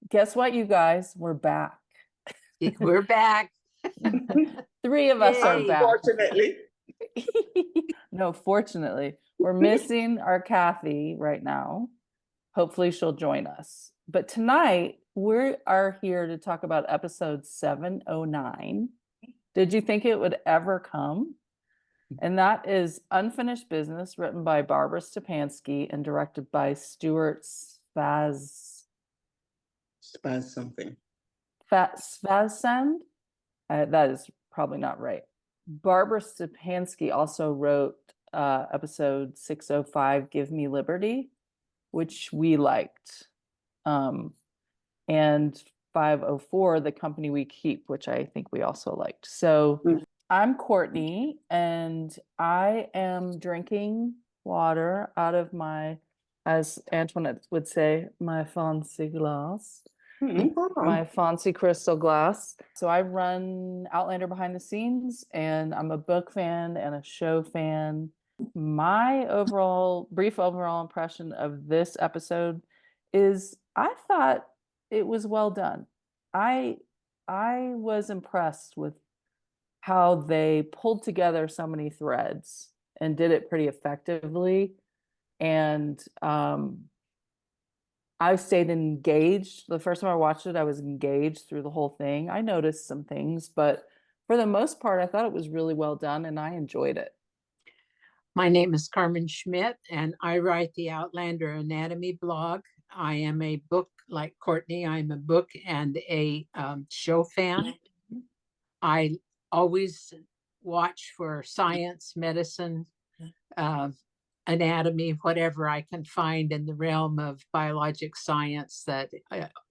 Guess what, you guys? We're back. We're back. 3 of us are Yay. back. Unfortunately. No, fortunately, we're missing our Kathy right now. Hopefully she'll join us. But tonight we are here to talk about episode 709. Did you think it would ever come? And that is Unfinished Business, written by Barbara Stepansky and directed by Stuart Spaz something. Svazsend? That is probably not right. Barbara Stepansky also wrote episode 605, Give Me Liberty, which we liked. And 504, The Company We Keep, which I think we also liked. So I'm Courtney, and I am drinking water out of my, as Antoinette would say, my fancy glass. My fancy crystal glass. So I run Outlander behind the scenes, and I'm a book fan and a show fan. My brief overall impression of this episode is I thought it was well done. I was impressed with how they pulled together so many threads and did it pretty effectively. And I stayed engaged. The first time I watched it, I was engaged through the whole thing. I noticed some things, but for the most part, I thought it was really well done and I enjoyed it. My name is Carmen Schmidt, and I write the Outlander Anatomy blog. I am a book, like Courtney, I'm a book and a show fan. I always watch for science, medicine, anatomy, whatever I can find in the realm of biologic science that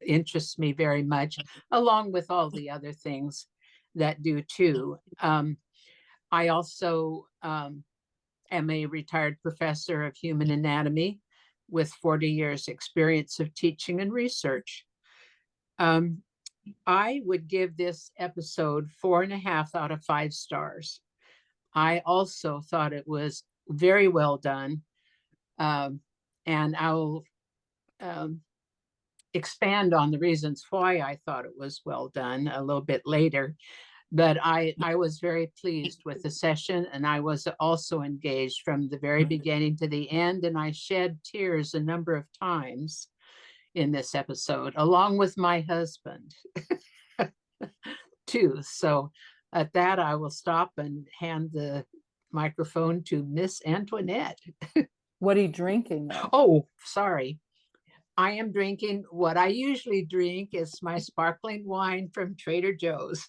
interests me very much, along with all the other things that do too. I also am a retired professor of human anatomy with 40 years experience of teaching and research. I would give this episode 4.5 out of 5 stars. I also thought it was very well done. And I'll expand on the reasons why I thought it was well done a little bit later. But I was very pleased with the session, and I was also engaged from the very beginning to the end, and I shed tears a number of times in this episode, along with my husband too. So at that, I will stop and hand the microphone to Miss Antoinette. What are you drinking? Oh, sorry. I am drinking what I usually drink. Is my sparkling wine from Trader Joe's.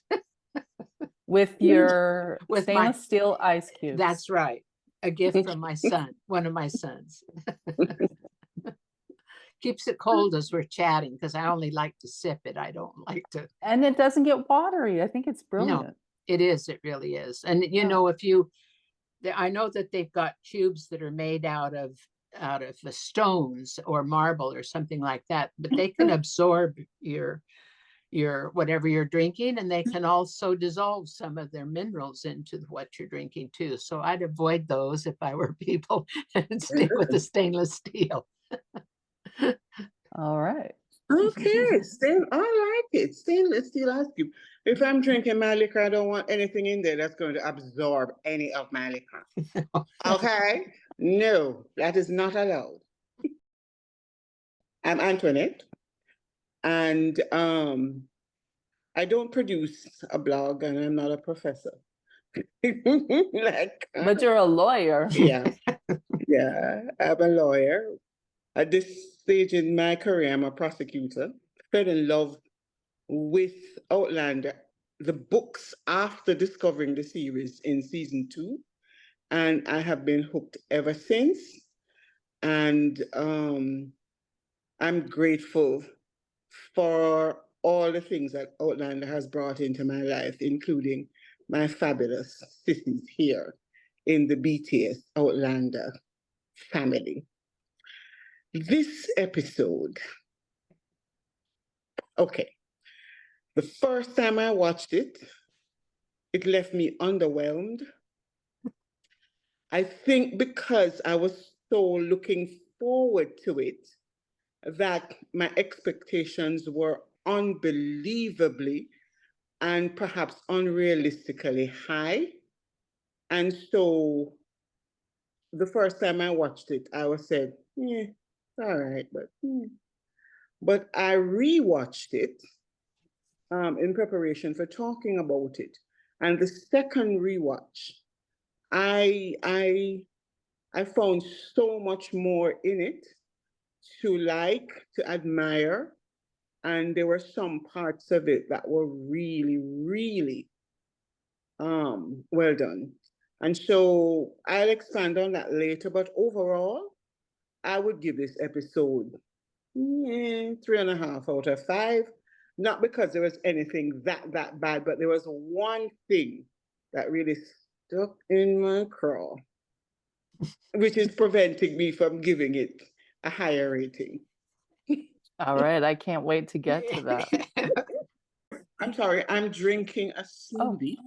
With your stainless steel ice cubes. That's right. A gift from my son, one of my sons. Keeps it cold as we're chatting, because I only like to sip it. I don't like to. And it doesn't get watery. I think it's brilliant. No, it is. It really is. And you know, I know that they've got cubes that are made out of the stones or marble or something like that, but they can absorb your whatever you're drinking, and they can also dissolve some of their minerals into what you're drinking too. So I'd avoid those if I were people and stick with the stainless steel. All right. Okay, I like it. Stainless steel ice cube. If I'm drinking my liquor, I don't want anything in there that's going to absorb any of my liquor. Okay? No, that is not allowed. I'm Antoinette, and I don't produce a blog, and I'm not a professor. But you're a lawyer. Yeah, I'm a lawyer. At this stage in my career, I'm a prosecutor. Fell in love with Outlander, the books, after discovering the series in season 2, and I have been hooked ever since. And I'm grateful for all the things that Outlander has brought into my life, including my fabulous sissies here in the BTS Outlander family. This episode, okay, the first time I watched it, it left me underwhelmed. I think because I was so looking forward to it that my expectations were unbelievably and perhaps unrealistically high. And so the first time I watched it, I was said, yeah, it's all right, but I rewatched it in preparation for talking about it. And the second rewatch, I found so much more in it to like, to admire, and there were some parts of it that were really, really well done. And so I'll expand on that later, but overall, I would give this episode 3.5 out of 5. Not because there was anything that bad, but there was one thing that really stuck in my craw, which is preventing me from giving it a higher rating. All right, I can't wait to get to that. I'm sorry, I'm drinking a smoothie,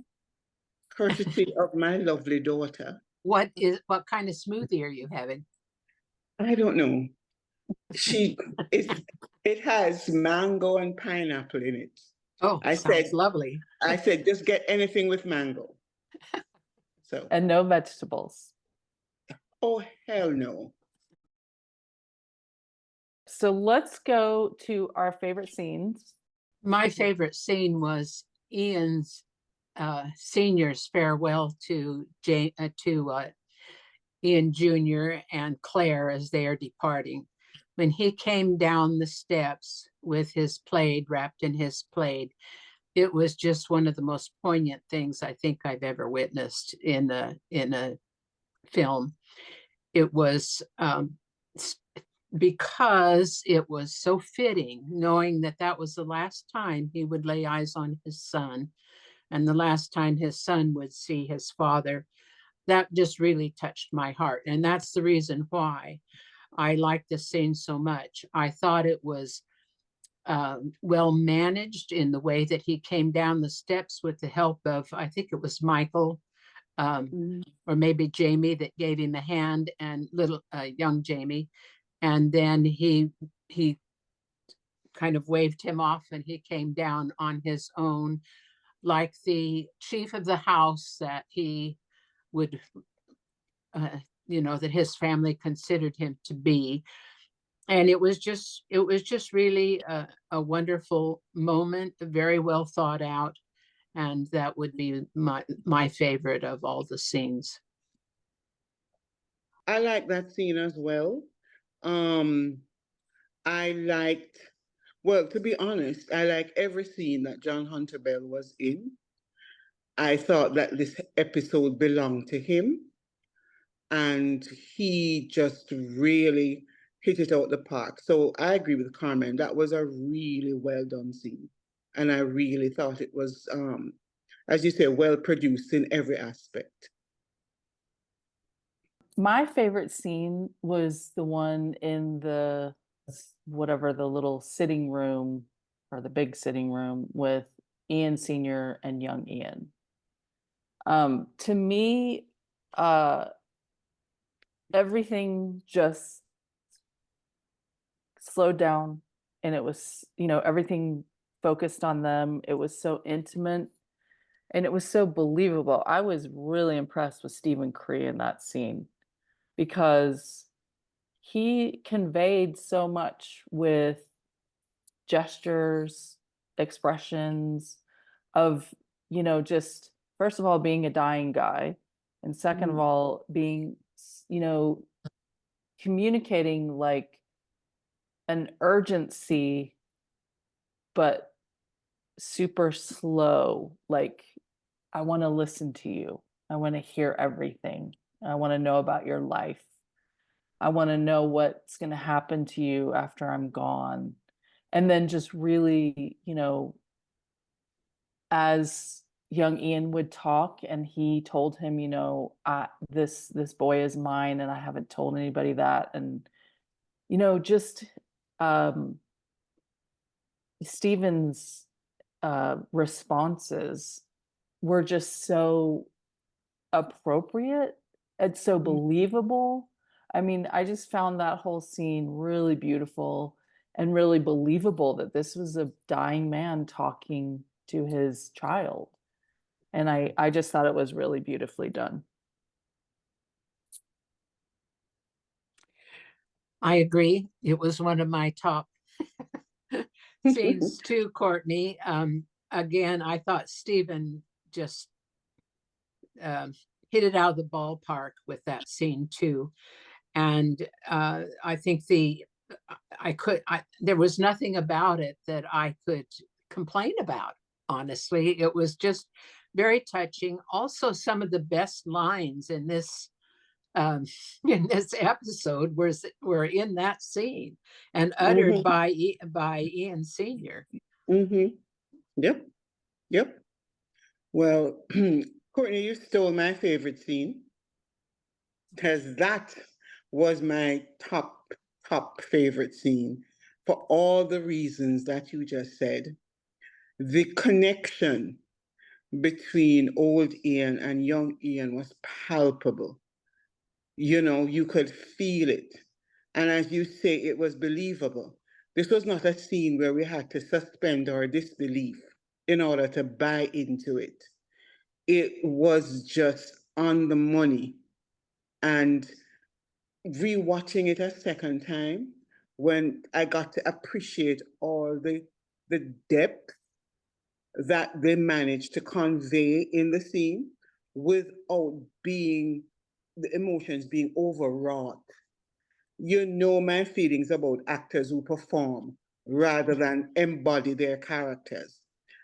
courtesy of my lovely daughter. What kind of smoothie are you having? I don't know. It has mango and pineapple in it. Oh, sounds lovely. I said, just get anything with mango. So. And no vegetables. Oh, hell no. So let's go to our favorite scenes. My favorite scene was Ian's senior's farewell to Ian Jr. and Claire as they are departing. When he came down the steps with his plaid, wrapped in his plaid, it was just one of the most poignant things I think I've ever witnessed in a film. It was because it was so fitting, knowing that that was the last time he would lay eyes on his son and the last time his son would see his father. That just really touched my heart. And that's the reason why I like this scene so much. I thought it was well managed in the way that he came down the steps with the help of, I think it was Michael, or maybe Jamie that gave him a hand, and young Jamie. And then he kind of waved him off and he came down on his own, like the chief of the house that he would, that his family considered him to be. And it was just really a wonderful moment, very well thought out. And that would be my favorite of all the scenes. I like that scene as well. I liked, well, to be honest, I like every scene that John Hunter Bell was in. I thought that this episode belonged to him, and he just really hit it out the park. So I agree with Carmen. That was a really well done scene. And I really thought it was, as you say, well produced in every aspect. My favorite scene was the one in the little sitting room or the big sitting room with Ian Sr. and young Ian. To me, everything just slowed down, and it was, everything focused on them. It was so intimate and it was so believable. I was really impressed with Stephen Cree in that scene, because he conveyed so much with gestures, expressions of, just first of all, being a dying guy. And second of all, being, communicating like an urgency, but super slow. Like, I want to listen to you. I want to hear everything. I want to know about your life. I want to know what's going to happen to you after I'm gone. And then just really, as young Ian would talk and he told him, this boy is mine and I haven't told anybody that. And, just Stephen's responses were just so appropriate and so believable. I mean, I just found that whole scene really beautiful. and really believable that this was a dying man talking to his child. And I just thought it was really beautifully done. I agree. It was one of my top scenes too, Courtney. Again, I thought Stephen just hit it out of the ballpark with that scene too. And I think there was nothing about it that I could complain about. Honestly, it was just very touching. Also, some of the best lines in this episode were in that scene and uttered by Ian Sr. Yep. Yep. Well, Courtney, you stole my favorite scene, because that was my top favorite scene for all the reasons that you just said. The connection between old Ian and young Ian was palpable. You know, you could feel it. And as you say, it was believable. This was not a scene where we had to suspend our disbelief in order to buy into it. It was just on the money. And rewatching it a second time, when I got to appreciate all the depth that they managed to convey in the scene without being the emotions being overwrought. You know my feelings about actors who perform rather than embody their characters.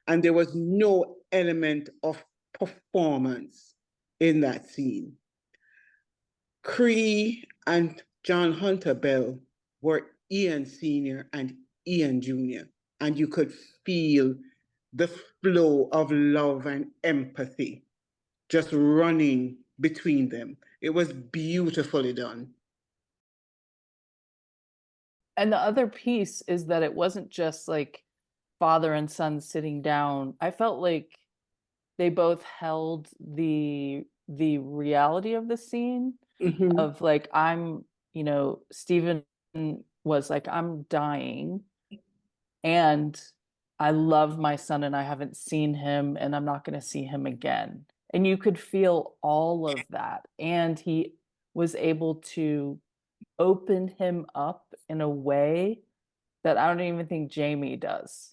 And there was no element of performance in that scene. Cree and John Hunter Bell were Ian Sr. and Ian Jr., and you could feel the flow of love and empathy just running between them. It was beautifully done. And the other piece is that it wasn't just like father and son sitting down. I felt like they both held the reality of the scene of like, Stephen was like, I'm dying and I love my son and I haven't seen him and I'm not going to see him again. And you could feel all of that. And he was able to open him up in a way that I don't even think Jamie does.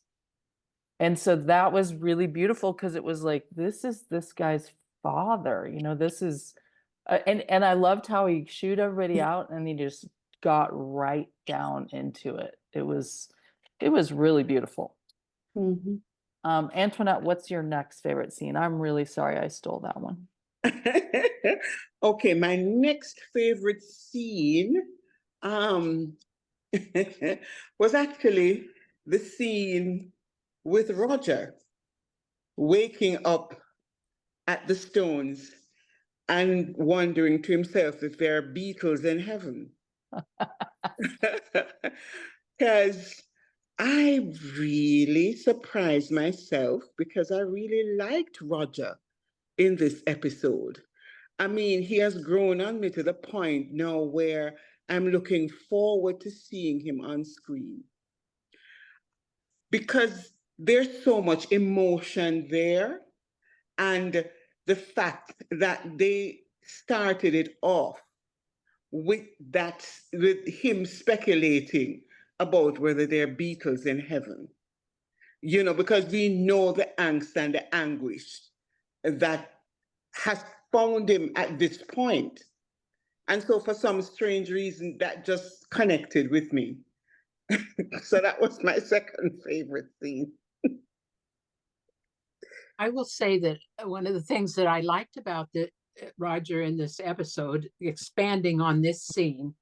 And so that was really beautiful because it was like, this is this guy's father, this is, and I loved how he shooed everybody out and he just got right down into it. It was really beautiful. Antoinette, what's your next favorite scene? I'm really sorry I stole that one. Okay, my next favorite scene was actually the scene with Roger waking up at the Stones and wondering to himself if there are beetles in heaven. Because I really surprised myself because I really liked Roger in this episode. I mean, he has grown on me to the point now where I'm looking forward to seeing him on screen. Because there's so much emotion there, and the fact that they started it off with him speculating about whether there are beetles in heaven, because we know the angst and the anguish that has found him at this point. And so for some strange reason, that just connected with me. So that was my second favorite scene. I will say that one of the things that I liked about Roger in this episode, expanding on this scene,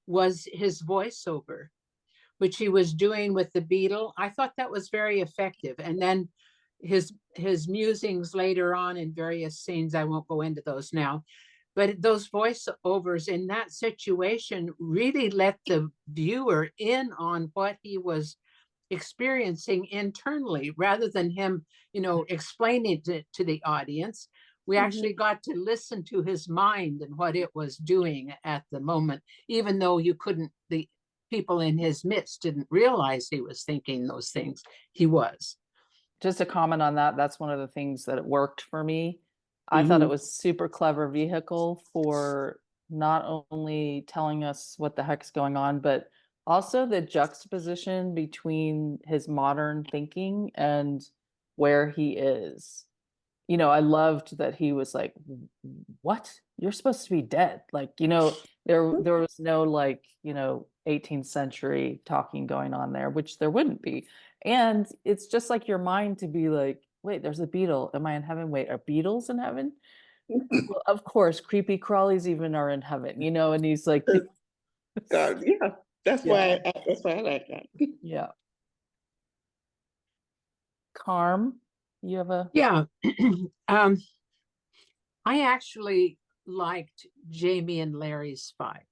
was his voiceover, which he was doing with the beetle. I thought that was very effective. And then his musings later on in various scenes, I won't go into those now, but those voiceovers in that situation really let the viewer in on what he was experiencing internally, rather than him, explaining it to the audience. We actually got to listen to his mind and what it was doing at the moment, even though you couldn't, the people in his midst didn't realize he was thinking those things. He was. Just a comment on that. That's one of the things that worked for me. I thought it was super clever vehicle for not only telling us what the heck's going on, but also the juxtaposition between his modern thinking and where he is. You know, I loved that he was like, what? You're supposed to be dead. Like, you know, there was no like, you know, 18th century talking going on there, which there wouldn't be. And it's just like your mind to be like, wait, there's a beetle. Am I in heaven? Wait, are beetles in heaven? Well, of course, creepy crawlies even are in heaven, you know, and he's like, God, yeah, that's why I like that. yeah. Carm, you have a Yeah. I actually liked Jamie and Larry's fight.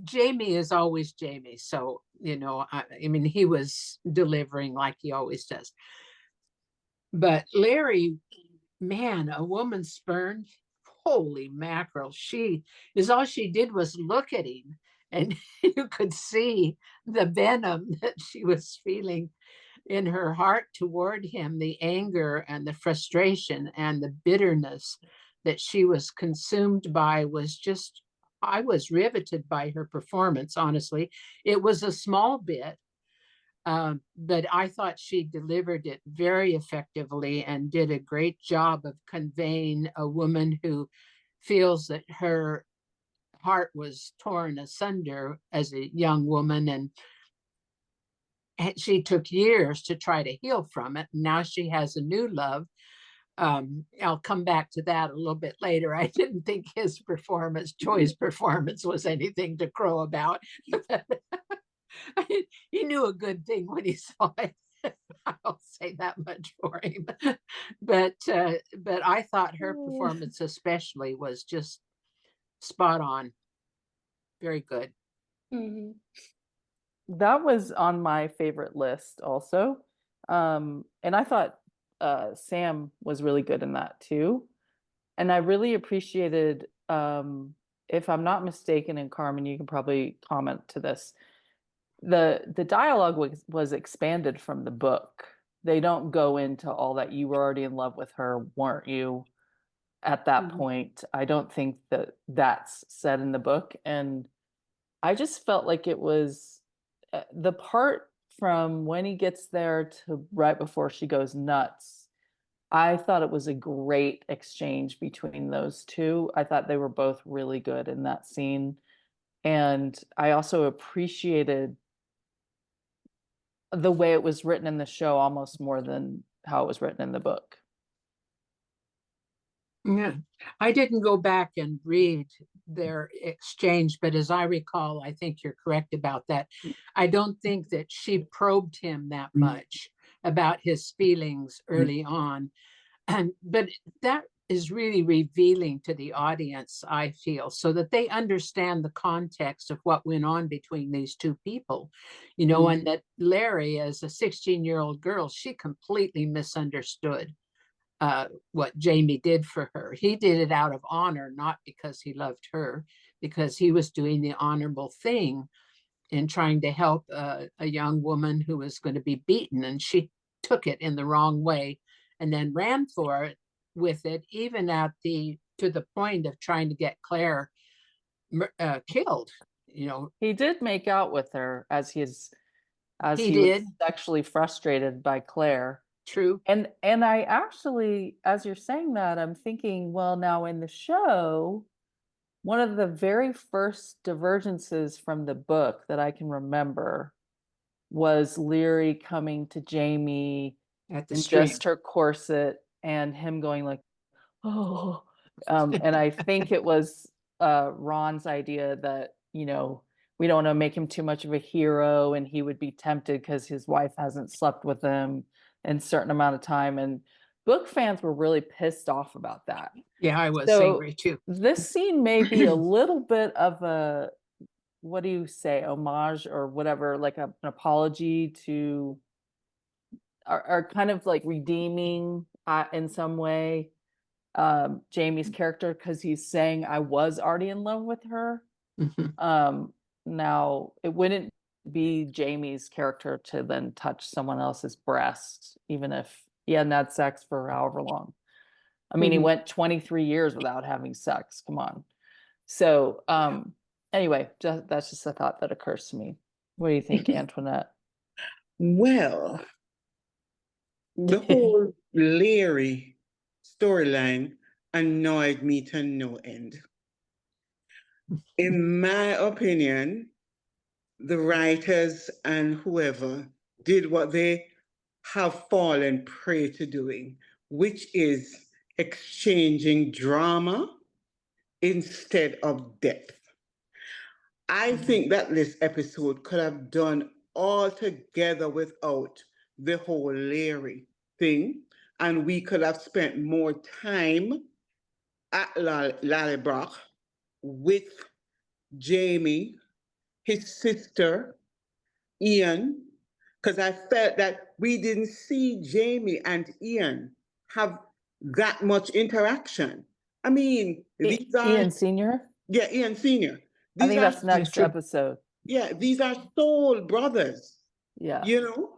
Jamie is always Jamie, so you know, I mean, he was delivering like he always does. But Larry, man, a woman spurned, holy mackerel! She is all she did was look at him, and you could see the venom that she was feeling in her heart toward him, the anger and the frustration and the bitterness that she was consumed by was just, I was riveted by her performance, honestly. It was a small bit, but I thought she delivered it very effectively and did a great job of conveying a woman who feels that her heart was torn asunder as a young woman, and she took years to try to heal from it. Now she has a new love. I'll come back to that a little bit later. I didn't think his performance, Choi's performance, was anything to crow about. He knew a good thing when he saw it. I'll say that much for him. But I thought her performance especially was just spot on. Very good. that was on my favorite list also. And I thought Sam was really good in that too. And I really appreciated, if I'm not mistaken, and Carmen, you can probably comment to this, the dialogue was expanded from the book. They don't go into all that you were already in love with her, weren't you? At that point, I don't think that that's said in the book. And I just felt like it was the part from when he gets there to right before she goes nuts. I thought it was a great exchange between those two. I thought they were both really good in that scene. And I also appreciated the way it was written in the show almost more than how it was written in the book. Yeah, I didn't go back and read their exchange, but as I recall, I think you're correct about that. I don't think that she probed him that much about his feelings early on. But that is really revealing to the audience, I feel, so that they understand the context of what went on between these two people, you know, and that Larry, as a 16-year-old girl, she completely misunderstood what Jamie did for her. He did it out of honor, not because he loved her, because he was doing the honorable thing in trying to help a young woman who was going to be beaten, and she took it in the wrong way and then ran for it with it, even to the point of trying to get Claire killed. You know, he did make out with her as he he was did. sexually frustrated by Claire. True. And I actually, as you're saying that, I'm thinking, well, now in the show, one of the very first divergences from the book that I can remember was Leary coming to Jamie At the in stream. just her corset and him going like, oh, and I think it was Ron's idea that, you know, we don't want to make him too much of a hero and he would be tempted because his wife hasn't slept with him in a certain amount of time. And book fans were really pissed off about that. Yeah, I was So angry too. this scene may be a little bit of a, what do you say, homage or whatever, like an apology to, are kind of like redeeming in some way Jamie's character because he's saying I was already in love with her. Now it wouldn't be Jamie's character to then touch someone else's breast, even if he hadn't had sex for however long. I mean, he went 23 years without having sex. Come on. So, anyway, that's just a thought that occurs to me. What do you think, Antoinette? Well, the whole Larry storyline annoyed me to no end. In my opinion, the writers and whoever did what they have fallen prey to doing, which is exchanging drama instead of depth. I think that this episode could have done all together without the whole Larry thing, and we could have spent more time at Laoghaire with Jamie, his sister, Ian, because I felt that we didn't see Jamie and Ian have that much interaction. I mean, these are Ian Sr.? Yeah, Ian Sr. I think that's next episode. Yeah, these are soul brothers. Yeah. You know,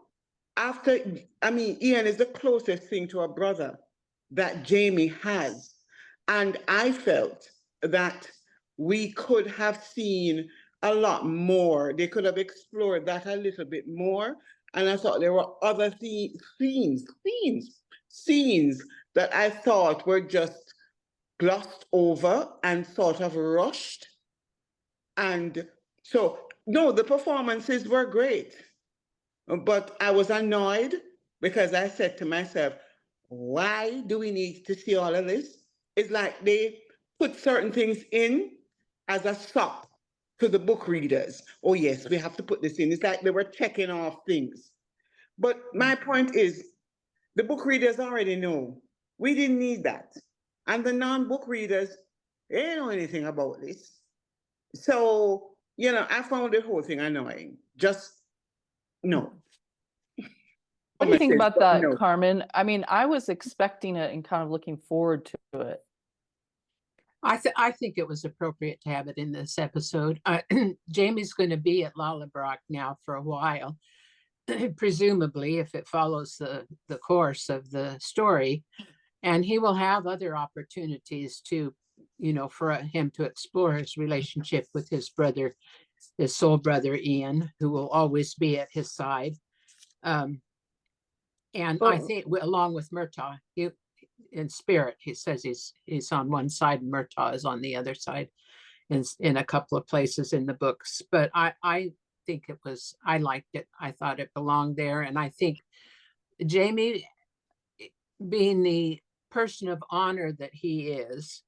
Ian is the closest thing to a brother that Jamie has. And I felt that we could have seen a lot more. They could have explored that a little bit more. And I thought there were other scenes that I thought were just glossed over and sort of rushed. And so, no, the performances were great. But I was annoyed because I said to myself, why do we need to see all of this? It's like they put certain things in as a sop to the book readers. Oh, yes, we have to put this in. It's like they were checking off things. But my point is, the book readers already know. We didn't need that. And the non-book readers, they don't know anything about this. So, I found the whole thing annoying. Just, no. What do you think about that, no. Carmen? I mean, I was expecting it and kind of looking forward to it. I think it was appropriate to have it in this episode. Jamie's going to be at Laoghaire now for a while, presumably, if it follows the course of the story. And he will have other opportunities to, for him to explore his relationship with his brother, his soul brother, Ian, who will always be at his side. And I think along with Murtaugh, in spirit, he says he's on one side and Murtaugh is on the other side in a couple of places in the books. But I think I liked it. I thought it belonged there. And I think Jamie, being the person of honor that he is,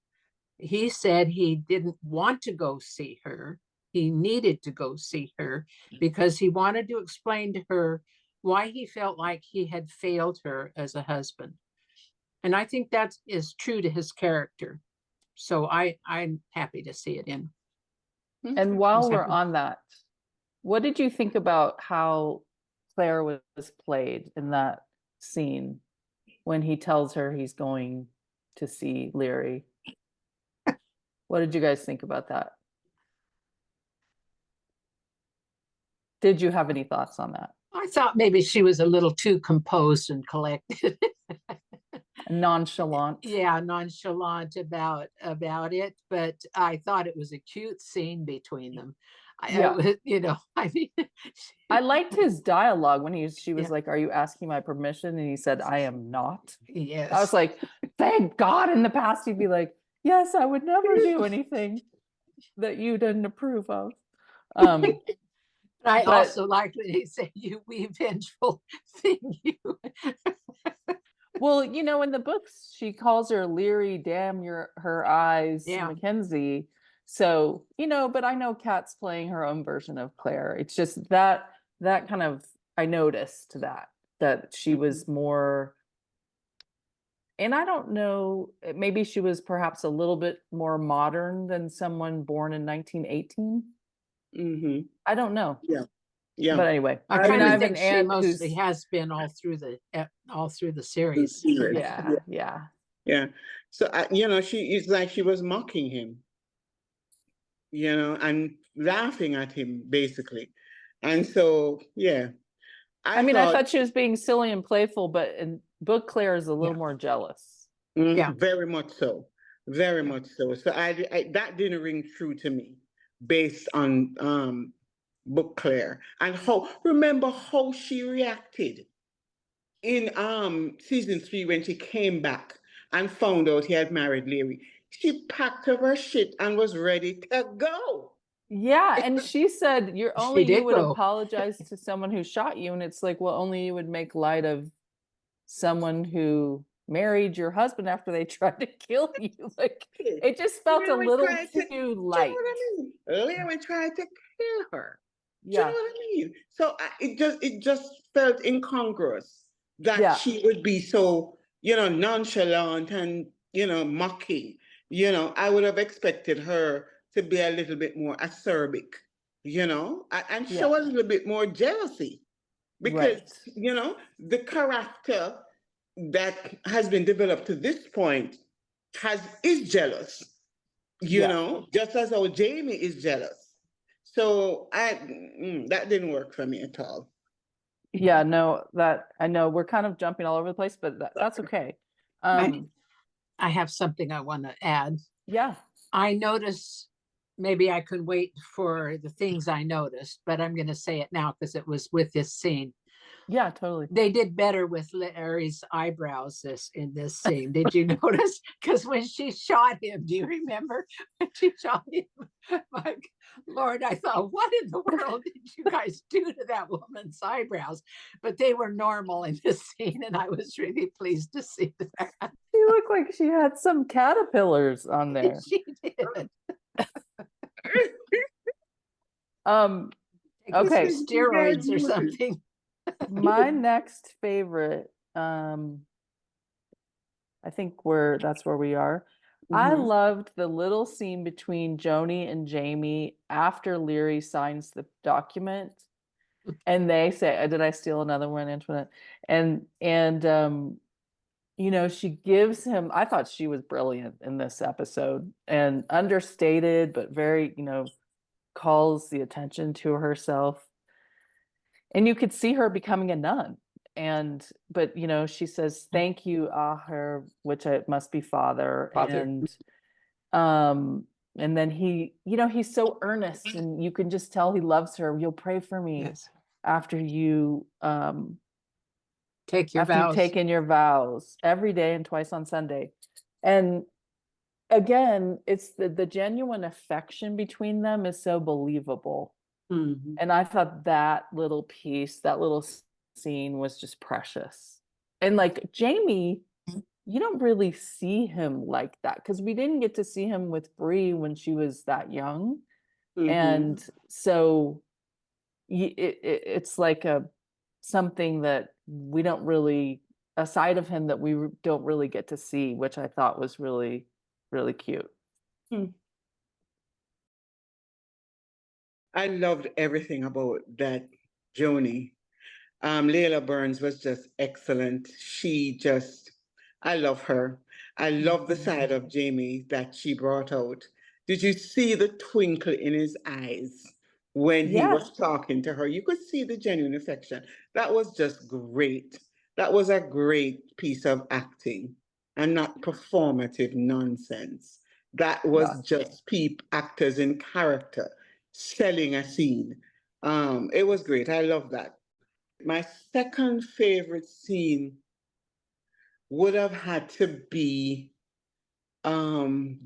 he said he didn't want to go see her. He needed to go see her because he wanted to explain to her why he felt like he had failed her as a husband. And I think that is true to his character. So I'm happy to see it in. And while we're on that, what did you think about how Claire was played in that scene when he tells her he's going to see Leary? What did you guys think about that? Did you have any thoughts on that? I thought maybe she was a little too composed and collected. Nonchalant. Yeah, nonchalant about it, but I thought it was a cute scene between them. I mean, I liked his dialogue when she was like, "Are you asking my permission?" And he said, "I am not." Yes. I was like, thank God. In the past, he'd be like, "Yes, I would never do anything that you didn't approve of." I also liked when he said, "You wee vengeful thing, you." Well, in the books, she calls her Leary, damn her eyes, Mackenzie. So, but I know Kat's playing her own version of Claire. It's just that kind of, I noticed that she was more, and I don't know, maybe she was perhaps a little bit more modern than someone born in 1918. Mm-hmm. I don't know. Yeah. But anyway, I kind of think she mostly has been all through the series. Yeah. Yeah. So, you know, it's like she was mocking him, you know, and laughing at him, basically. And so, yeah, I I mean, I thought thought she was being silly and playful, but in book Claire is a little more jealous. Yeah. very much so. Very much so. So that didn't ring true to me based on Book Claire. And remember how she reacted in season 3 when she came back and found out he had married Larry. She packed up her shit and was ready to go. Yeah, and she said, "You're She only you did would go. apologize to someone who shot you," and it's like, well, only you would make light of someone who married your husband after they tried to kill you. Like, it just felt a Larry little tried too do you know light. what I mean? Larry tried to kill her. Do you know Yeah, what I mean? So it just felt incongruous that yeah, she would be so, you know, nonchalant and, you know, mocking. You know, I would have expected her to be a little bit more acerbic, you know, and yeah, show a little bit more jealousy because, right. you know, the character that has been developed to this point is jealous, you Yeah, know, just as how Jamie is jealous. So that didn't work for me at all. yeah, no, that I know we're kind of jumping all over the place, but that's okay. I have something I want to add. Yeah, I notice, maybe I could wait for the things I noticed, but I'm going to say it now because it was with this scene. yeah, totally. They did better with Larry's eyebrows in this scene. Did you notice? Because when she shot him, do you remember when she shot him? My Lord, I thought, what in the world did you guys do to that woman's eyebrows? But they were normal in this scene, and I was really pleased to see that. She looked like she had some caterpillars on there. She did. Okay. Steroids or something. My next favorite, I think that's where we are. I loved the little scene between Joni and Jamie after Leary signs the document, and they say, "Did I steal another one, Antoinette?" And you know, she gives him. I thought she was brilliant in this episode and understated, but very, you know, calls the attention to herself. And you could see her becoming a nun. But you know, she says, "Thank you, Laoghaire," which it must be father. And then he, you know, he's so earnest, and you can just tell he loves her. "You'll pray for me Yes. after you Take your after you've vows. taken your vows every day and twice on Sunday." And again, it's the genuine affection between them is so believable. And I thought that little piece, that little scene was just precious. And like Jamie, you don't really see him like that because we didn't get to see him with Bree when she was that young. And so it's like something that we don't really, a side of him that we don't really get to see, which I thought was really, really cute. I loved everything about that Joni. Layla Burns was just excellent. I love her. I love the side of Jamie that she brought out. Did you see the twinkle in his eyes when he Yeah. was talking to her? You could see the genuine affection. That was just great. That was a great piece of acting and not performative nonsense. That was just actors in character selling a scene. It was great. I love that. My second favorite scene would have had to be young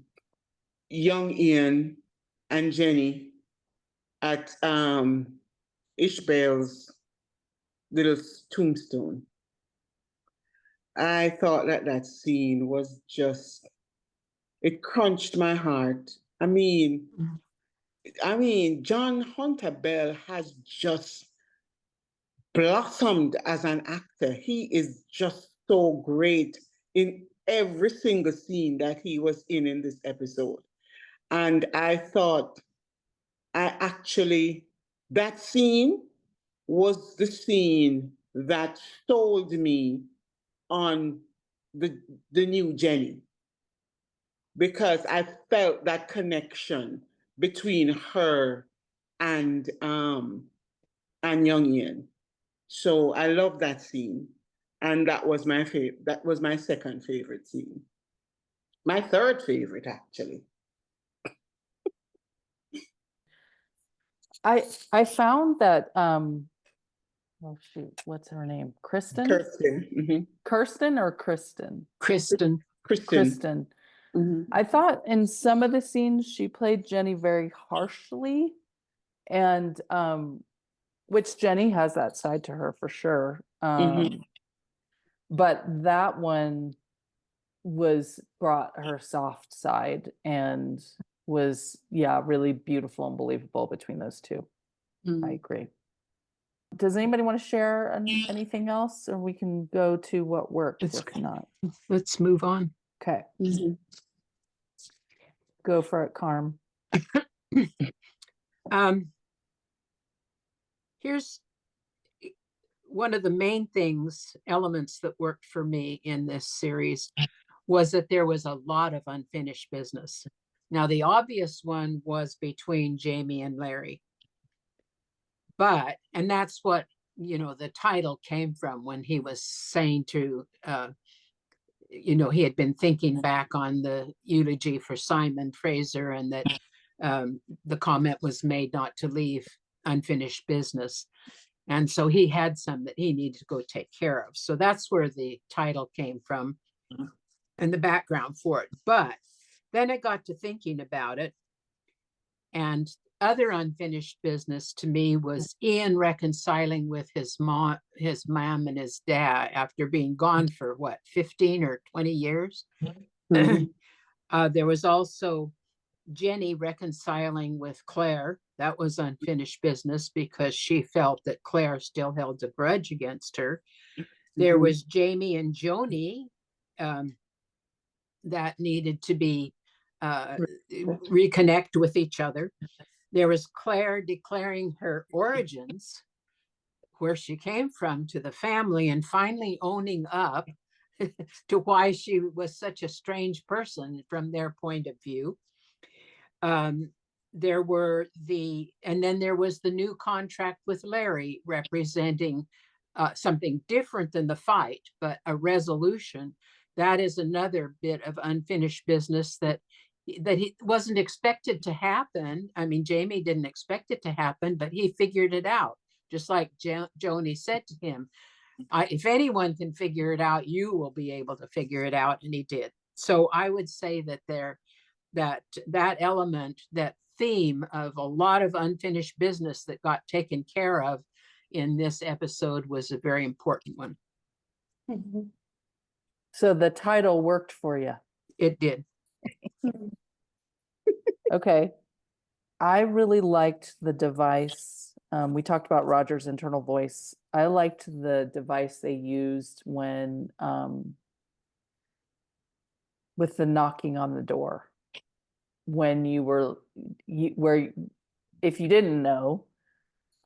Ian and Jenny at Ishmael's little tombstone. I thought that scene was just, it crunched my heart. I mean, John Hunter Bell has just blossomed as an actor. He is just so great in every single scene that he was in this episode. And I thought, that scene was the scene that sold me on the new Jenny, because I felt that connection between her and Young Ian. So I love that scene. And that was my favorite. That was my second favorite scene. My third favorite, actually. I found that oh shoot, what's her name? Kristen? Kirsten. Kirsten or Kristen? Kristen. Kristen. I thought in some of the scenes she played Jenny very harshly, and which Jenny has that side to her for sure. But that one brought her soft side and was, yeah, really beautiful and believable between those two. I agree. Does anybody want to share anything else, or we can go to what worked if not? Let's move on. Okay. Go for it, Carm. Here's one of the main elements that worked for me in this series was that there was a lot of unfinished business. Now, the obvious one was between Jamie and Larry. And that's what, the title came from when he was saying to, he had been thinking back on the eulogy for Simon Fraser, and that the comment was made not to leave unfinished business. And so he had some that he needed to go take care of. So that's where the title came from and the background for it. But then I got to thinking about it, and other unfinished business to me was Ian reconciling with his mom and his dad after being gone for what, 15 or 20 years. There was also Jenny reconciling with Claire. That was unfinished business because she felt that Claire still held a grudge against her. There was Jamie and Joni that needed to be reconnect with each other. There was Claire declaring her origins, where she came from, to the family, and finally owning up to why she was such a strange person from their point of view. And then there was the new contract with Larry, representing something different than the fight, but a resolution. That is another bit of unfinished business that he wasn't expected to happen. I mean, Jamie didn't expect it to happen, but he figured it out. Just like Joni said to him, if anyone can figure it out, you will be able to figure it out. And he did. So I would say that that element, that theme of a lot of unfinished business that got taken care of in this episode was a very important one. So the title worked for you? It did. Okay. I really liked the device. We talked about Roger's internal voice. I liked the device they used when with the knocking on the door. When if you didn't know,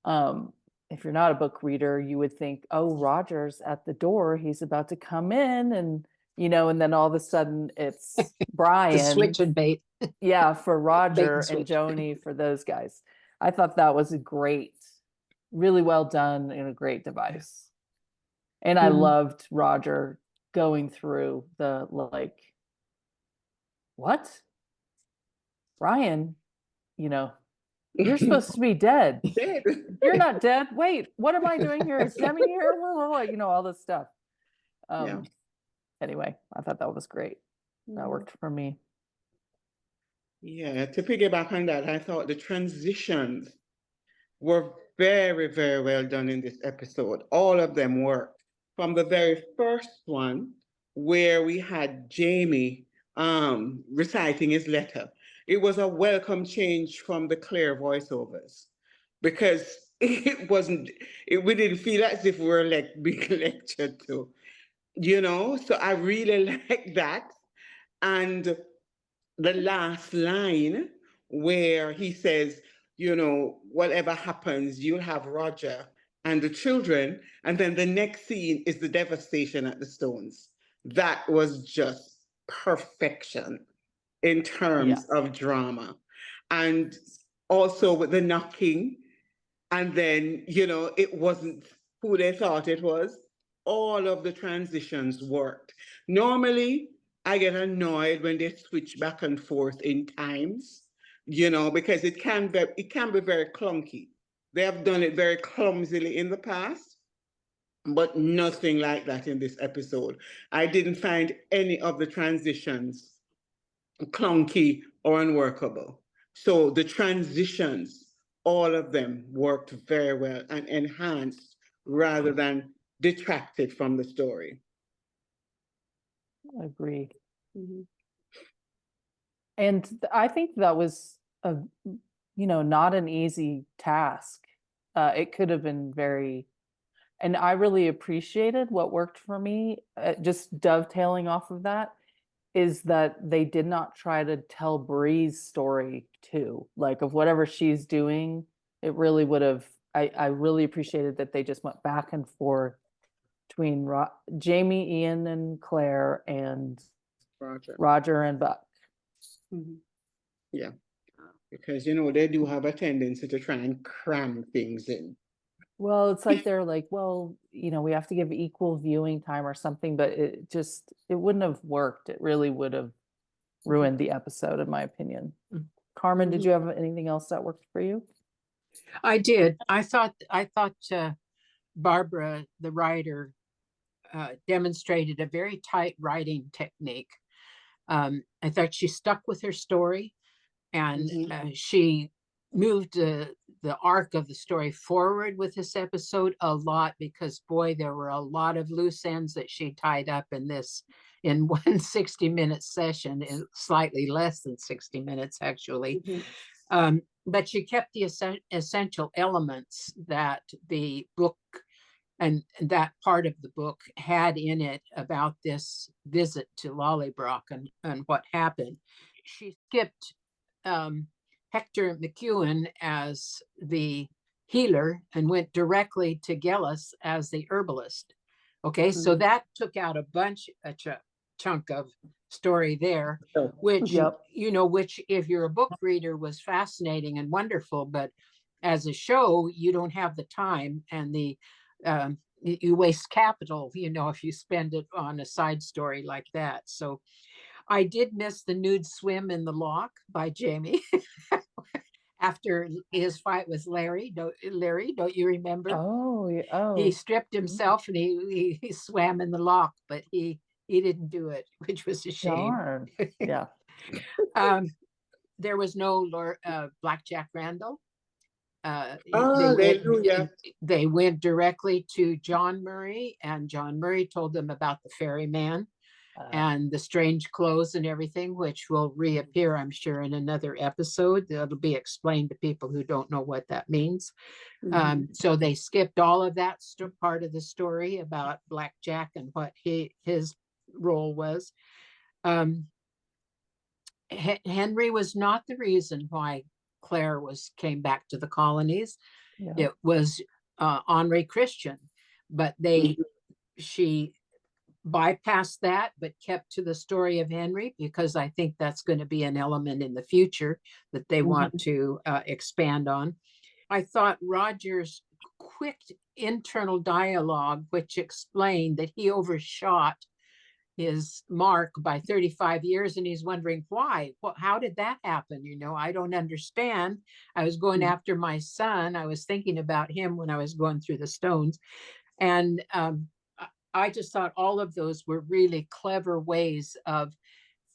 if you're not a book reader, you would think, oh, Roger's at the door, he's about to come in, and and then all of a sudden it's Brian. The switch and bait. Yeah, for Roger and switch. Joni, for those guys. I thought that was really well done, and a great device. And I loved Roger going through the what? Brian, you're supposed to be dead. You're not dead. Wait, what am I doing here? Is Demi here? All this stuff. Anyway, I thought that was great. That worked for me. Yeah, to piggyback on that, I thought the transitions were very, very well done in this episode. All of them worked. From the very first one, where we had Jamie reciting his letter, it was a welcome change from the Claire voiceovers, because we didn't feel as if we were being lectured to, so I really like that. And the last line where he says, whatever happens, you'll have Roger and the children. And then the next scene is the devastation at the Stones. that was just perfection in terms of drama. And also with the knocking, and then, it wasn't who they thought it was. All of the transitions worked. Normally, I get annoyed when they switch back and forth in times, because it can be very clunky. They have done it very clumsily in the past, but nothing like that in this episode. I didn't find any of the transitions clunky or unworkable. So the transitions, all of them worked very well and enhanced rather than detracted from the story. Agree. Mhm. And I think that was not an easy task. It could have been and I really appreciated what worked for me. Just dovetailing off of that is that they did not try to tell Bree's story too, like of whatever she's doing. It really would have. I really appreciated that they just went back and forth between Jamie, Ian, and Claire, and Roger and Buck. Mhm. Yeah, because they do have a tendency to try and cram things in. Well, it's like they're like, well, we have to give equal viewing time or something, but it wouldn't have worked. It really would have ruined the episode, in my opinion. Carmen, did you have anything else that worked for you? I did. I thought Barbara, the writer, demonstrated a very tight writing technique. I thought she stuck with her story, and she moved the arc of the story forward with this episode a lot, because boy, there were a lot of loose ends that she tied up in one 60-minute session, in slightly less than 60 minutes actually. But she kept the essential elements that the book and that part of the book had in it about this visit to Laoghaire and what happened. She skipped Hector McEwen as the healer and went directly to Gellis as the herbalist. Okay, so that took out a chunk of story there, which, which if you're a book reader was fascinating and wonderful, but as a show, you don't have the time, and you waste capital, if you spend it on a side story like that. So I did miss the nude swim in the loch by Jamie after his fight with Larry. Don't you remember? Oh, yeah. He stripped himself and he swam in the loch, but he didn't do it, which was a shame. Darn. Yeah. There was no Blackjack Randall. They went directly to John Murray, and John Murray told them about the ferryman and the strange clothes and everything, which will reappear, I'm sure, in another episode. That'll be explained to people who don't know what that means. So they skipped all of that part of the story about Blackjack and what his role was. Henry was not the reason why Claire came back to the colonies. It was Henri Christian, but she bypassed that, but kept to the story of Henry, because I think that's going to be an element in the future that they want to expand on. I thought Roger's quick internal dialogue, which explained that he overshot his mark by 35 years, and he's wondering why. How did that happen? I don't understand. I was going after my son. I was thinking about him when I was going through the stones. And I just thought all of those were really clever ways of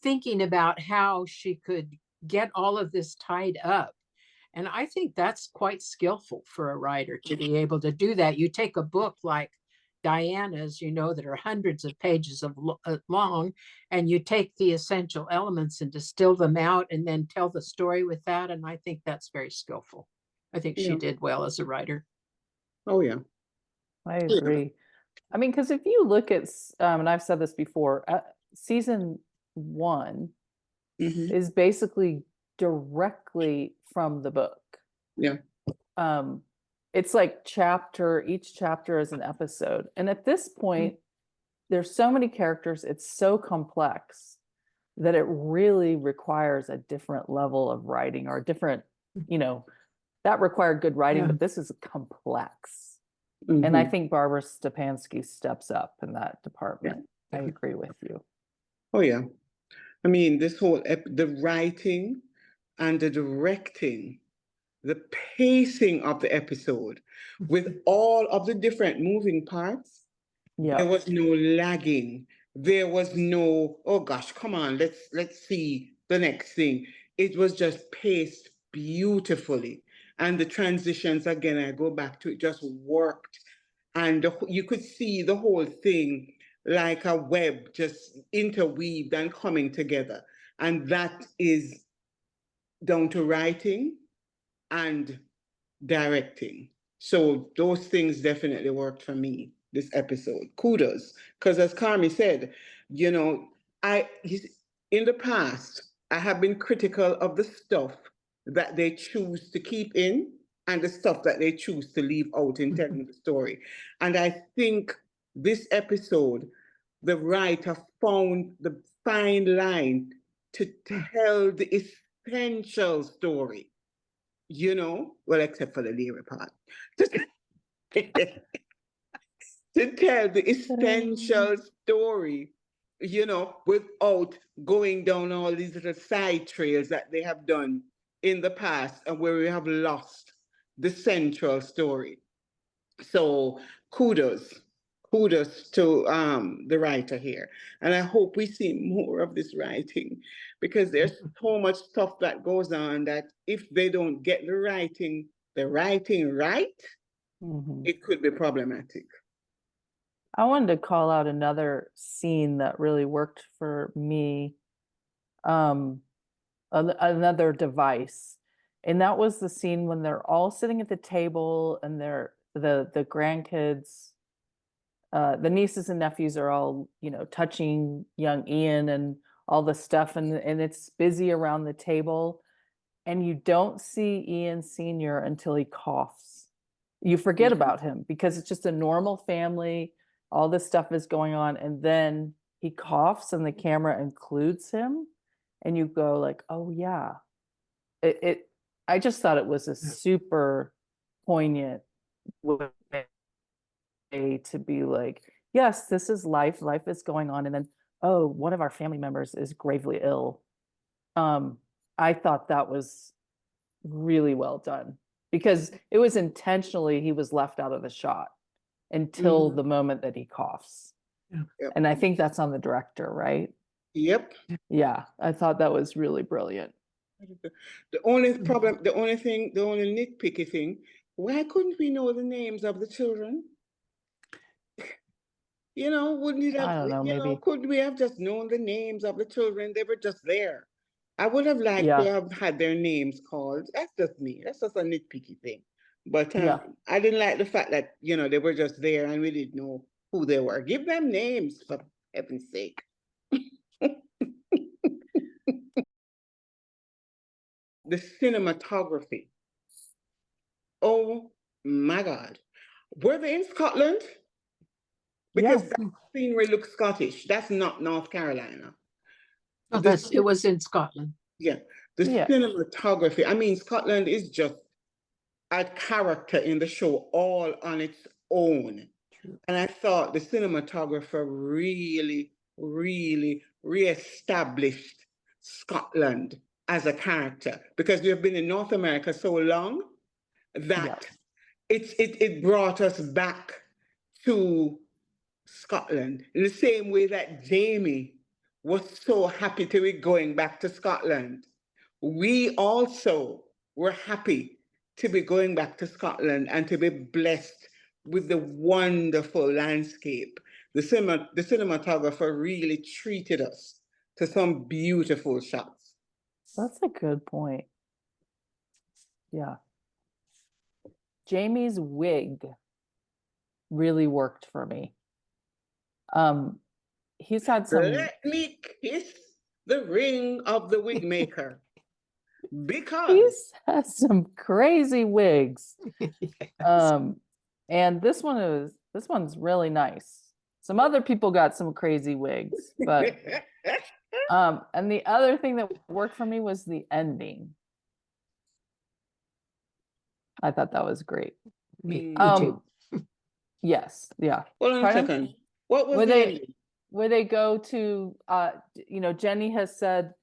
thinking about how she could get all of this tied up. And I think that's quite skillful for a writer to be able to do that. You take a book like Diana's, that are hundreds of pages long, and you take the essential elements and distill them out and then tell the story with that. And I think that's very skillful. I think she did well as a writer. Oh, yeah. I agree. I mean, because if you look at, and I've said this before, season 1 is basically directly from the book. Yeah. It's like each chapter is an episode. And at this point, there's so many characters, it's so complex that it really requires a different level of writing, or a different, you know, that required good writing, Yeah. but this is complex. And I Mhm. think Barbara Stepansky steps up in that department. I agree with you. Oh yeah. I mean, this whole the writing and the directing, the pacing of the episode, with all of the different moving parts, Yeah. there was no lagging. There was no, oh gosh, come on, let's see the next thing. It was just paced beautifully. And the transitions, again, I go back to it, just worked. And you could see the whole thing like a web just interweaved and coming together. And that is down to writing and directing. So those things definitely worked for me this episode. Kudos. Because as Carmi said, you know, in the past, I have been critical of the stuff that they choose to keep in and the stuff that they choose to leave out in telling the story. And I think this episode, the writer found the fine line to tell the essential story, you know, well, except for the Laoghaire part, to tell the essential story, you know, without going down all these little side trails that they have done in the past and where we have lost the central story. So kudos, kudos to the writer here. And I hope we see more of this writing, because there's so much stuff that goes on that if they don't get the writing right, it could be problematic. I wanted to call out another scene that really worked for me. Another device. And that was the scene when they're all sitting at the table and the grandkids, the nieces and nephews are all, you know, touching young Ian and all the stuff, and it's busy around the table. And you don't see Ian Sr. until he coughs. You forget about him because it's just a normal family. All this stuff is going on. And then he coughs and the camera includes him. And you go like, oh yeah. I just thought it was a super poignant way to be like, yes, this is life. Life is going on. And then, oh, one of our family members is gravely ill. I thought that was really well done, because it was intentionally, he was left out of the shot until the moment that he coughs. Yep. And I think that's on the director, right? Yep. Yeah, I thought that was really brilliant. The only problem, the only nitpicky thing, why couldn't we know the names of the children? You know, wouldn't it have, I don't know, you know, maybe. could we have just known the names of the children? They were just there. I would have liked to Yeah. have had their names called. That's just me. That's just a nitpicky thing. But Yeah. I didn't like the fact that, you know, they were just there and we didn't know who they were. Give them names, for heaven's sake. The cinematography. Oh my God. Were they in Scotland? Because Yeah. that scenery looks Scottish. That's not North Carolina. Oh, it was in Scotland. Yeah. The Yeah. cinematography. I mean, Scotland is just a character in the show all on its own. And I thought the cinematographer really, really reestablished Scotland as a character, because we have been in North America so long that it brought us back to Scotland in the same way that Jamie was so happy to be going back to Scotland. We also were happy to be going back to Scotland and to be blessed with the wonderful landscape. The cinematographer really treated us to some beautiful shots. That's a good point. Yeah. Jamie's wig really worked for me. He's had some. Let me kiss the ring of the wig maker. Because He's has some crazy wigs. And this one's really nice. Some other people got some crazy wigs, but and the other thing that worked for me was the ending. I thought that was great. Me Mm. too. Yes, yeah. Hold on a Pardon? second. What was Where the they ending? where they go to you know, Jenny has said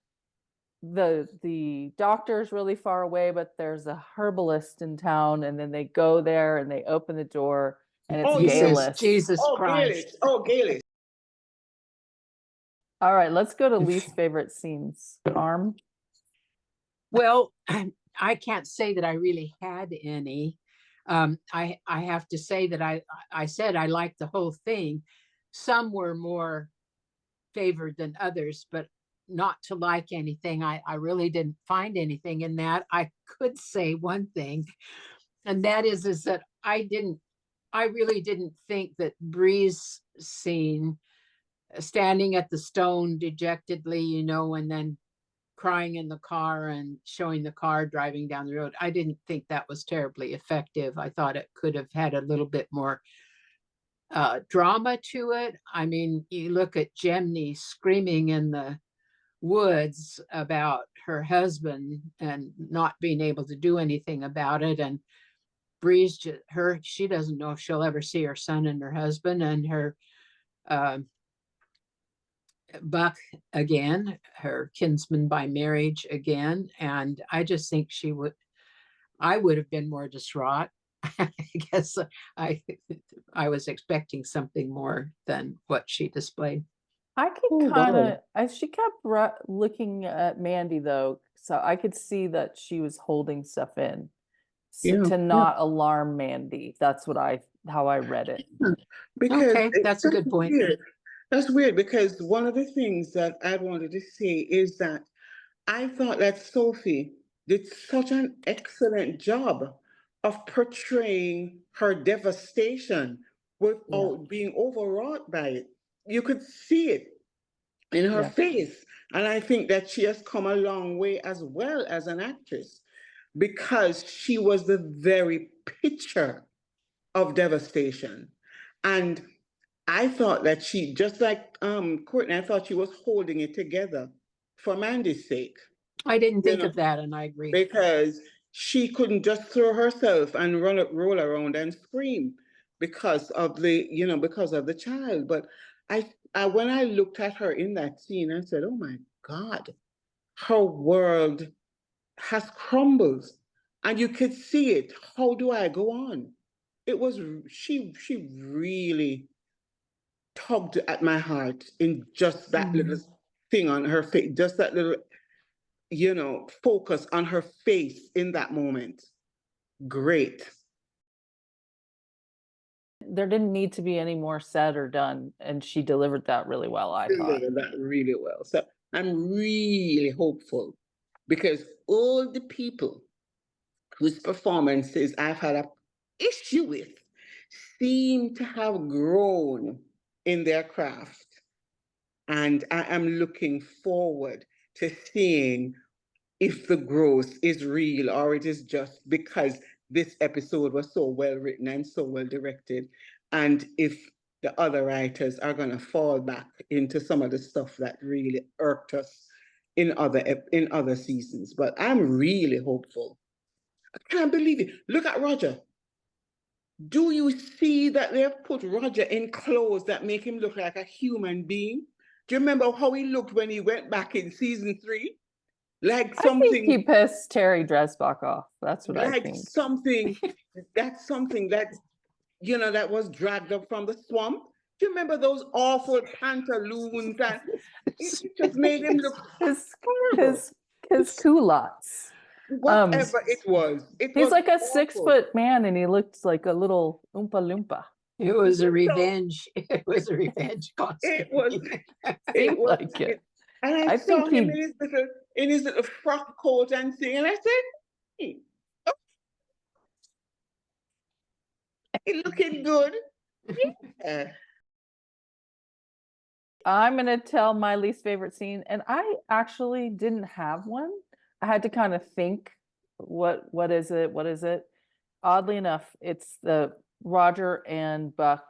the doctor is really far away, but there's a herbalist in town, and then they go there and they open the door and it's Oh, Jesus, Bayless. Jesus Oh, Christ. Gaelic. Oh, Gaelic. All right, let's go to least favorite scenes. Arm. Well, I can't say that I really had any. I have to say that I said I liked the whole thing. Some were more favored than others, but not to like anything. I really didn't find anything in that. I could say one thing, and that is that I really didn't think that Bree's scene, standing at the stone dejectedly, you know, and then crying in the car and showing the car driving down the road, I didn't think that was terribly effective. I thought it could have had a little bit more drama to it. I mean, you look at Jemny screaming in the woods about her husband and not being able to do anything about it, and Bree's she doesn't know if she'll ever see her son and her husband, and her Buck again, her kinsman by marriage again. And I just think I would have been more distraught. I guess I was expecting something more than what she displayed. I could Oh, kind wow. of, she kept looking at Mandy though, so I could see that she was holding stuff in Yeah, to yeah. not alarm Mandy. That's how I read it. Because Okay, that's a good point. weird. That's weird because one of the things that I wanted to say is that I thought that Sophie did such an excellent job of portraying her devastation Yeah. without being overwrought by it. You could see it in her Yeah. face. And I think that she has come a long way as well as an actress because she was the very picture of devastation. And I thought that she, just like Courtney, I thought she was holding it together for Mandy's sake, I didn't you think know, of that, and I agree. because she couldn't just throw herself and roll around and scream because of because of the child. But when I looked at her in that scene, I said, "Oh my God, her world has crumbled, and you could see it. How do I go on?" It was she really tugged at my heart in just that little thing on her face, just that little, focus on her face in that moment. Great. There didn't need to be any more said or done, and she delivered that really well, I thought. Delivered that really well. So I'm really hopeful because all the people whose performances I've had an issue with seem to have grown in their craft. And I am looking forward to seeing if the growth is real or it is just because this episode was so well written and so well directed. And if the other writers are going to fall back into some of the stuff that really irked us in other seasons. But I'm really hopeful. I can't believe it. Look at Roger. Do you see that they've put Roger in clothes that make him look like a human being? Do you remember how he looked when he went back in season 3? Like I think he something, pissed Terry Dressbach off. That's what I like think. something, that's something that, that was dragged up from the swamp. Do you remember those awful pantaloons? And it just made him look horrible. His culottes. Whatever it was. He's like a awful. 6-foot man, and he looked like a little Oompa Loompa. It was a revenge. It was a revenge costume. It was. Seemed like it. And I saw think him in his little frock coat and thing, and I said, "Hey, oh, he looking good." Yeah. I'm gonna tell my least favorite scene, and I actually didn't have one. I had to kind of think, what is it? Oddly enough, it's the Roger and Buck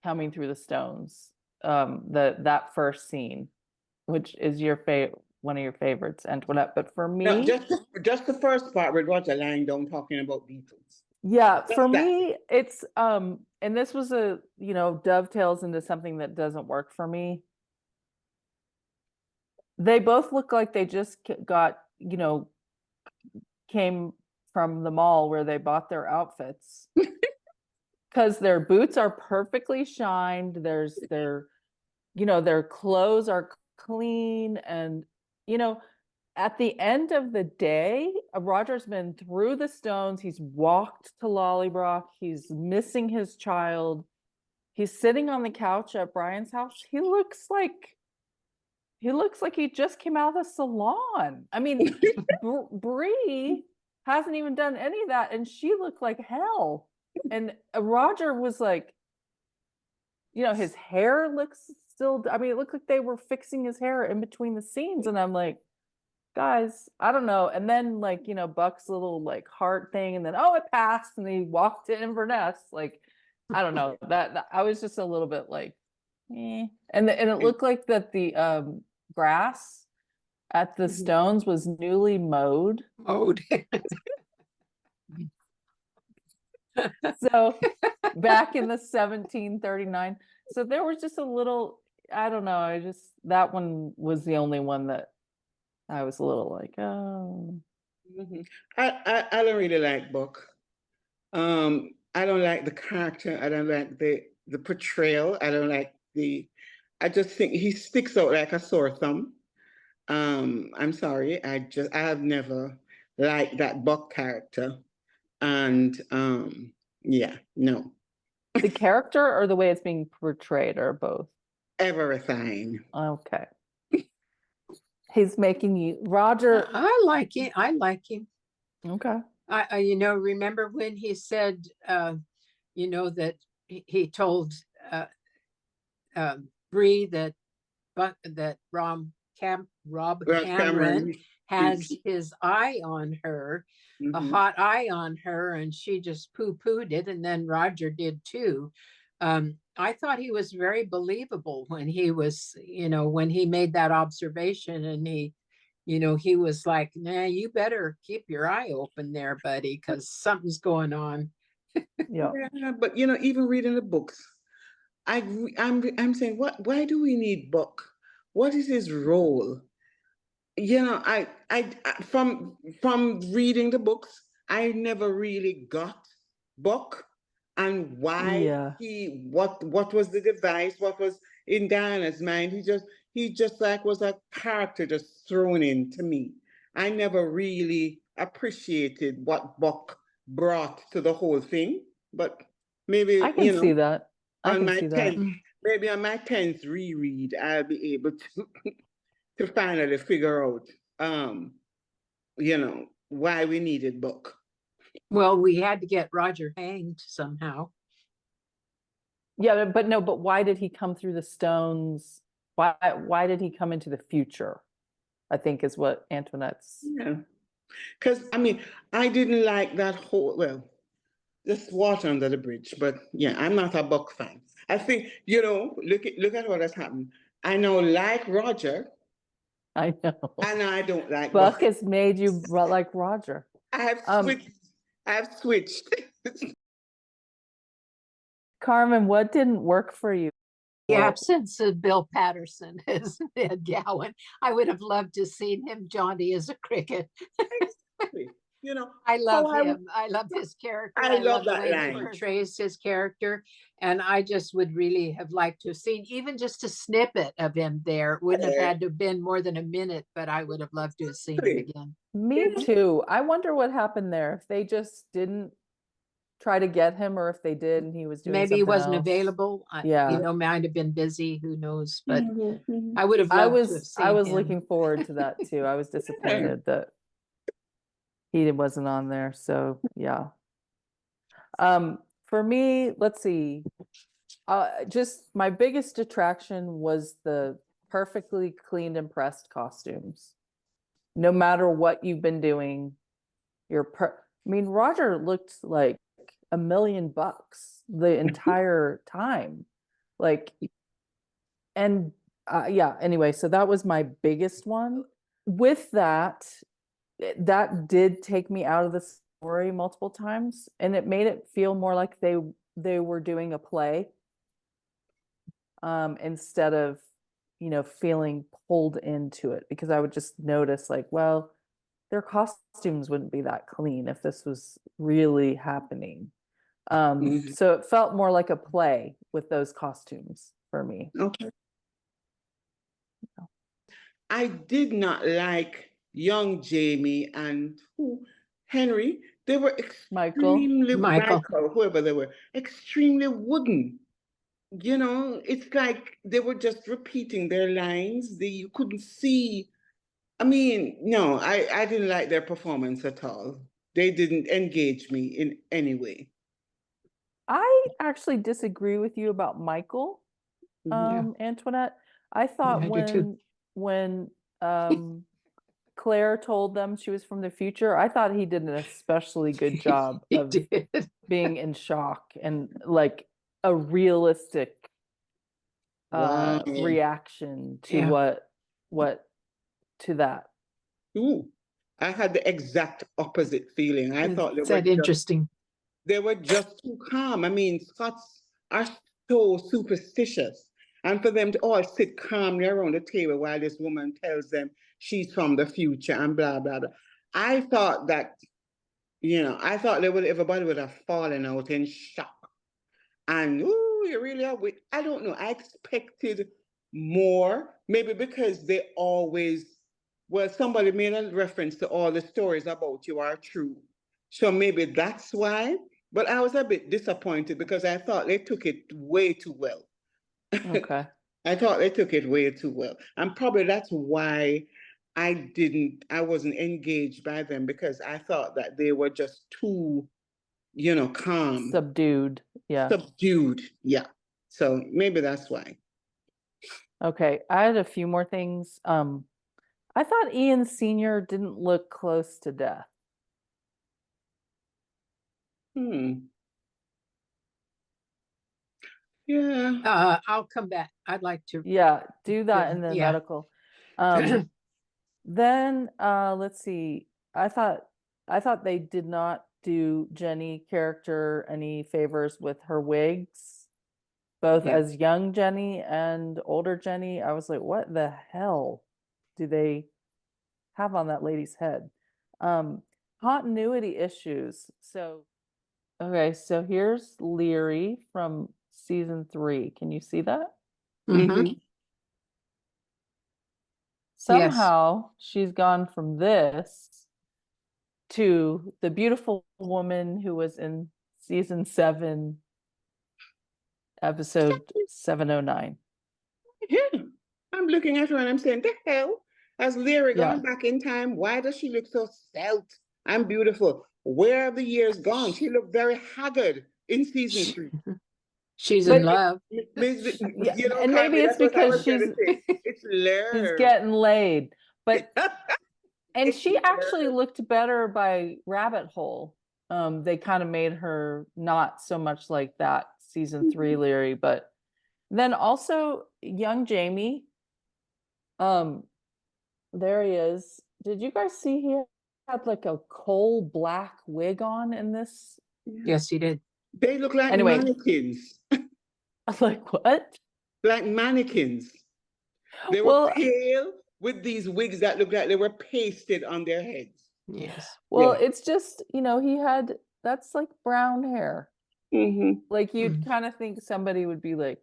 coming through the stones, that first scene, which is your favorite, one of your favorites, Antoinette. But for No, me, just the first part with Roger lying down talking about Beatles. yeah, Just for that. me, it's and this was a, you know, dovetails into something that doesn't work for me. They both look like they just got, you know, came from the mall where they bought their outfits. Because their boots are perfectly shined, their, you know, their clothes are clean, and, you know, at the end of the day, Roger's been through the stones, he's walked to Lollybrock, he's missing his child, he's sitting on the couch at Brian's house. He looks like he just came out of the salon. I mean, Bree hasn't even done any of that, and she looked like hell. And Roger was like, you know, his hair looks still, I mean, it looked like they were fixing his hair in between the scenes. And I'm like, guys, I don't know. And then, like, you know, Buck's little like heart thing, and then, oh, it passed, and he walked to Inverness. Like, I don't know, that I was just a little bit like, eh. And it looked like that the grass at the stones was newly mowed. So back in the 1739. So there was just a little, I don't know, that one was the only one that I was a little like, oh. I don't really like Buck. I don't like the character. I don't like the portrayal. I don't like I just think he sticks out like a sore thumb. I'm sorry. I have never liked that Buck character. And yeah, no. The character or the way it's being portrayed, or both? Everything. Okay. He's making you, Roger. I like him. I like him. Okay. I you know, remember when he said, you know, that he told Bree that Rob Cameron has his eye on her, a hot eye on her, and she just poo-pooed it, and then Roger did too. I thought he was very believable when he was, you know, when he made that observation, and he, you know, he was like, nah, you better keep your eye open there, buddy, because something's going on. Yeah. Yeah, but you know, even reading the books, I'm saying, why do we need Buck? What is his role? You know, from reading the books, I never really got Buck and why what was the device, what was in Diana's mind. He just like was a character just thrown in to me. I never really appreciated what Buck brought to the whole thing, but maybe I can see that. Maybe on my 10th reread, I'll be able to finally figure out, you know, why we needed Buck. Well, we had to get Roger hanged somehow. Yeah, but why did he come through the stones? Why did he come into the future? I think is what Antoinette's. Yeah, because I mean, I didn't like that whole, well, just water under the bridge. But yeah, I'm not a Buck fan. I think, you know, look at what has happened. I now like Roger. I know. And I don't like Buck has made you like Roger. I have switched. Carmen, what didn't work for you? The absence of Bill Patterson as Ned Gowan. I would have loved to seen him Johnny as a cricket. You know, I love him. I love his character. I love that the way line. he portrays his character. And I just would really have liked to have seen even just a snippet of him there. It wouldn't have had to have been more than a minute, but I would have loved to have seen him again. Me too. I wonder what happened there. If they just didn't try to get him, or if they did and he was doing maybe he wasn't else. available. Yeah, you know, might have been busy. Who knows? But I would have. I loved to have seen him. looking forward to that too. I was disappointed that he wasn't on there. So yeah. For me, let's see. Just my biggest attraction was the perfectly cleaned and pressed costumes. No matter what you've been doing, I mean, Roger looked like $1 million the entire time. Like, and yeah, anyway, so that was my biggest one. With that, that did take me out of the story multiple times, and it made it feel more like they were doing a play, instead of, feeling pulled into it, because I would just notice like, well, their costumes wouldn't be that clean if this was really happening. So it felt more like a play with those costumes for me. Okay. I did not like young Jamie and Henry. They were extremely Michael. whoever they were, extremely wooden. It's like they were just repeating their lines. You couldn't see. I mean, no, I didn't like their performance at all. They didn't engage me in any way. I actually disagree with you about Michael, Antoinette. I thought I do too. when Claire told them she was from the future, I thought he did an especially good job He of did. being in shock and like a realistic Wow. reaction to Yeah. what to that. Ooh, I had the exact opposite feeling. I thought Is that interesting? They were just too calm. I mean, Scots are so superstitious. And for them to all sit calmly around the table while this woman tells them she's from the future and blah, blah, blah. I thought that, everybody would have fallen out in shock. And, you really are. I don't know. I expected more, maybe because they always, somebody made a reference to all the stories about you are true. So maybe that's why. But I was a bit disappointed because I thought they took it way too well. Okay. I thought they took it way too well. And probably that's why I wasn't engaged by them, because I thought that they were just too, calm. Subdued. Yeah. Subdued. Yeah. So maybe that's why. Okay. I had a few more things. I thought Ian Sr. didn't look close to death. Yeah. I'll come back. I'd like to. Yeah, do that in the Yeah. medical. Then let's see. I thought they did not do Jenny character any favors with her wigs, both Yeah. as young Jenny and older Jenny. I was like, what the hell do they have on that lady's head? Continuity issues. So, okay, so here's Leary from season 3. Can you see that? Mhm. Somehow she's gone from this to the beautiful woman who was in season 7, episode 709. Yeah. I'm looking at her and I'm saying, the hell? Has Leary Yeah. gone back in time? Why does she look so svelte and beautiful? Where have the years gone? She looked very haggard in season 3. She's But in love. Yeah, You know, and maybe Carmen, it's that's what I because was gonna say. It's she's Leary. getting laid. But and It's she actually Leary. looked better by Rabbit Hole. They kind of made her not so much like that season 3 Leary, but then also young Jamie. There he is. Did you guys see he had like a coal black wig on in this? Yes, he did. They look like Anyway. mannequins. I'm like, what? Like mannequins. They were Well, pale with these wigs that looked like they were pasted on their heads. Yes. well, Yeah. it's just, that's like brown hair. Like you'd kind of think somebody would be like,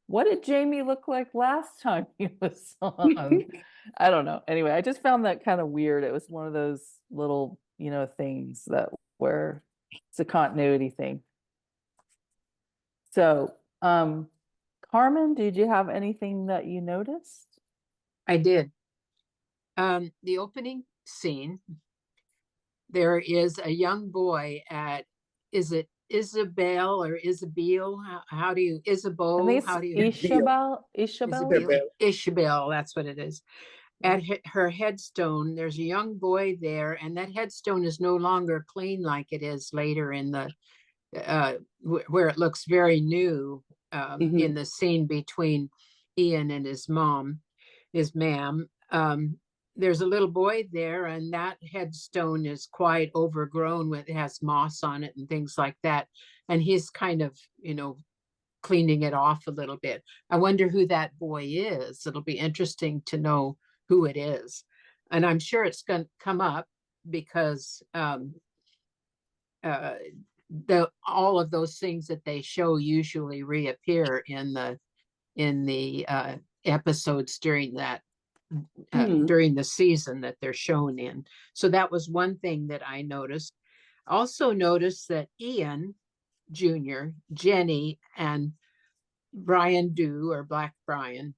what did Jamie look like last time he was on? I don't know. Anyway, I just found that kind of weird. It was one of those little, things that where it's a continuity thing. So, Carmen, did you have anything that you noticed? I did. The opening scene, there is a young boy at, is it Isabel or Isabel? How do you, Isabeau? How do you? Isabel, that's what it is. At her headstone, there's a young boy there, and that headstone is no longer clean like it is later in the, where it looks very new. in the scene between Ian and his mom, his ma'am. There's a little boy there, and that headstone is quite overgrown with, it has moss on it and things like that. And he's kind of, you know, cleaning it off a little bit. I wonder who that boy is. It'll be interesting to know who it is. And I'm sure it's going to come up because all of those things that they show usually reappear in the episodes during that during the season that they're shown in. So that was one thing that I noticed. Also noticed that Ian Jr., Jenny, and Brian Dew, or Black Brian,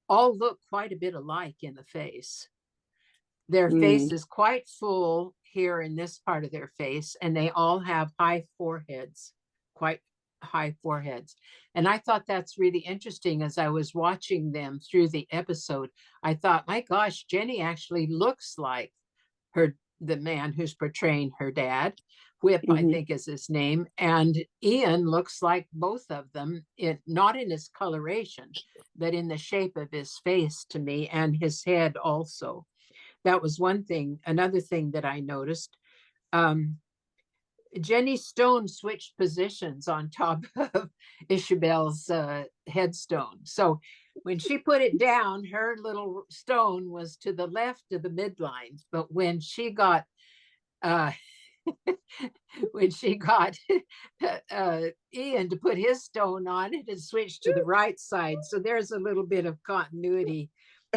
all look quite a bit alike in the face. Their face is quite full here in this part of their face, and they all have high foreheads, quite high foreheads. And I thought that's really interesting. As I was watching them through the episode, I thought, my gosh, Jenny actually looks like the man who's portraying her dad. Whip, I think is his name. And Ian looks like both of them, not in his coloration, but in the shape of his face to me, and his head also. That was one thing. Another thing that I noticed, Jenny Stone switched positions on top of Isabel's headstone. So when she put it down, her little stone was to the left of the midline. But when she got when she got Ian to put his stone on, it had switched to the right side. So there's a little bit of continuity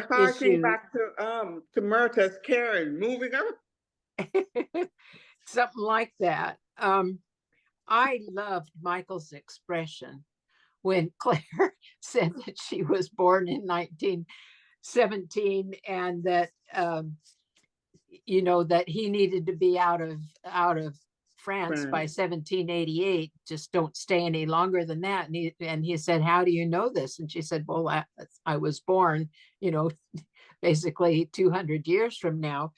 harking issue. back to Myrta's Karen moving up. Something like that. I loved Michael's expression when Claire said that she was born in 1917 and that you know, that he needed to be out of France by 1788. Just don't stay any longer than that. And he said, "How do you know this?" And she said, "Well, I was born, you know, basically 200 years from now."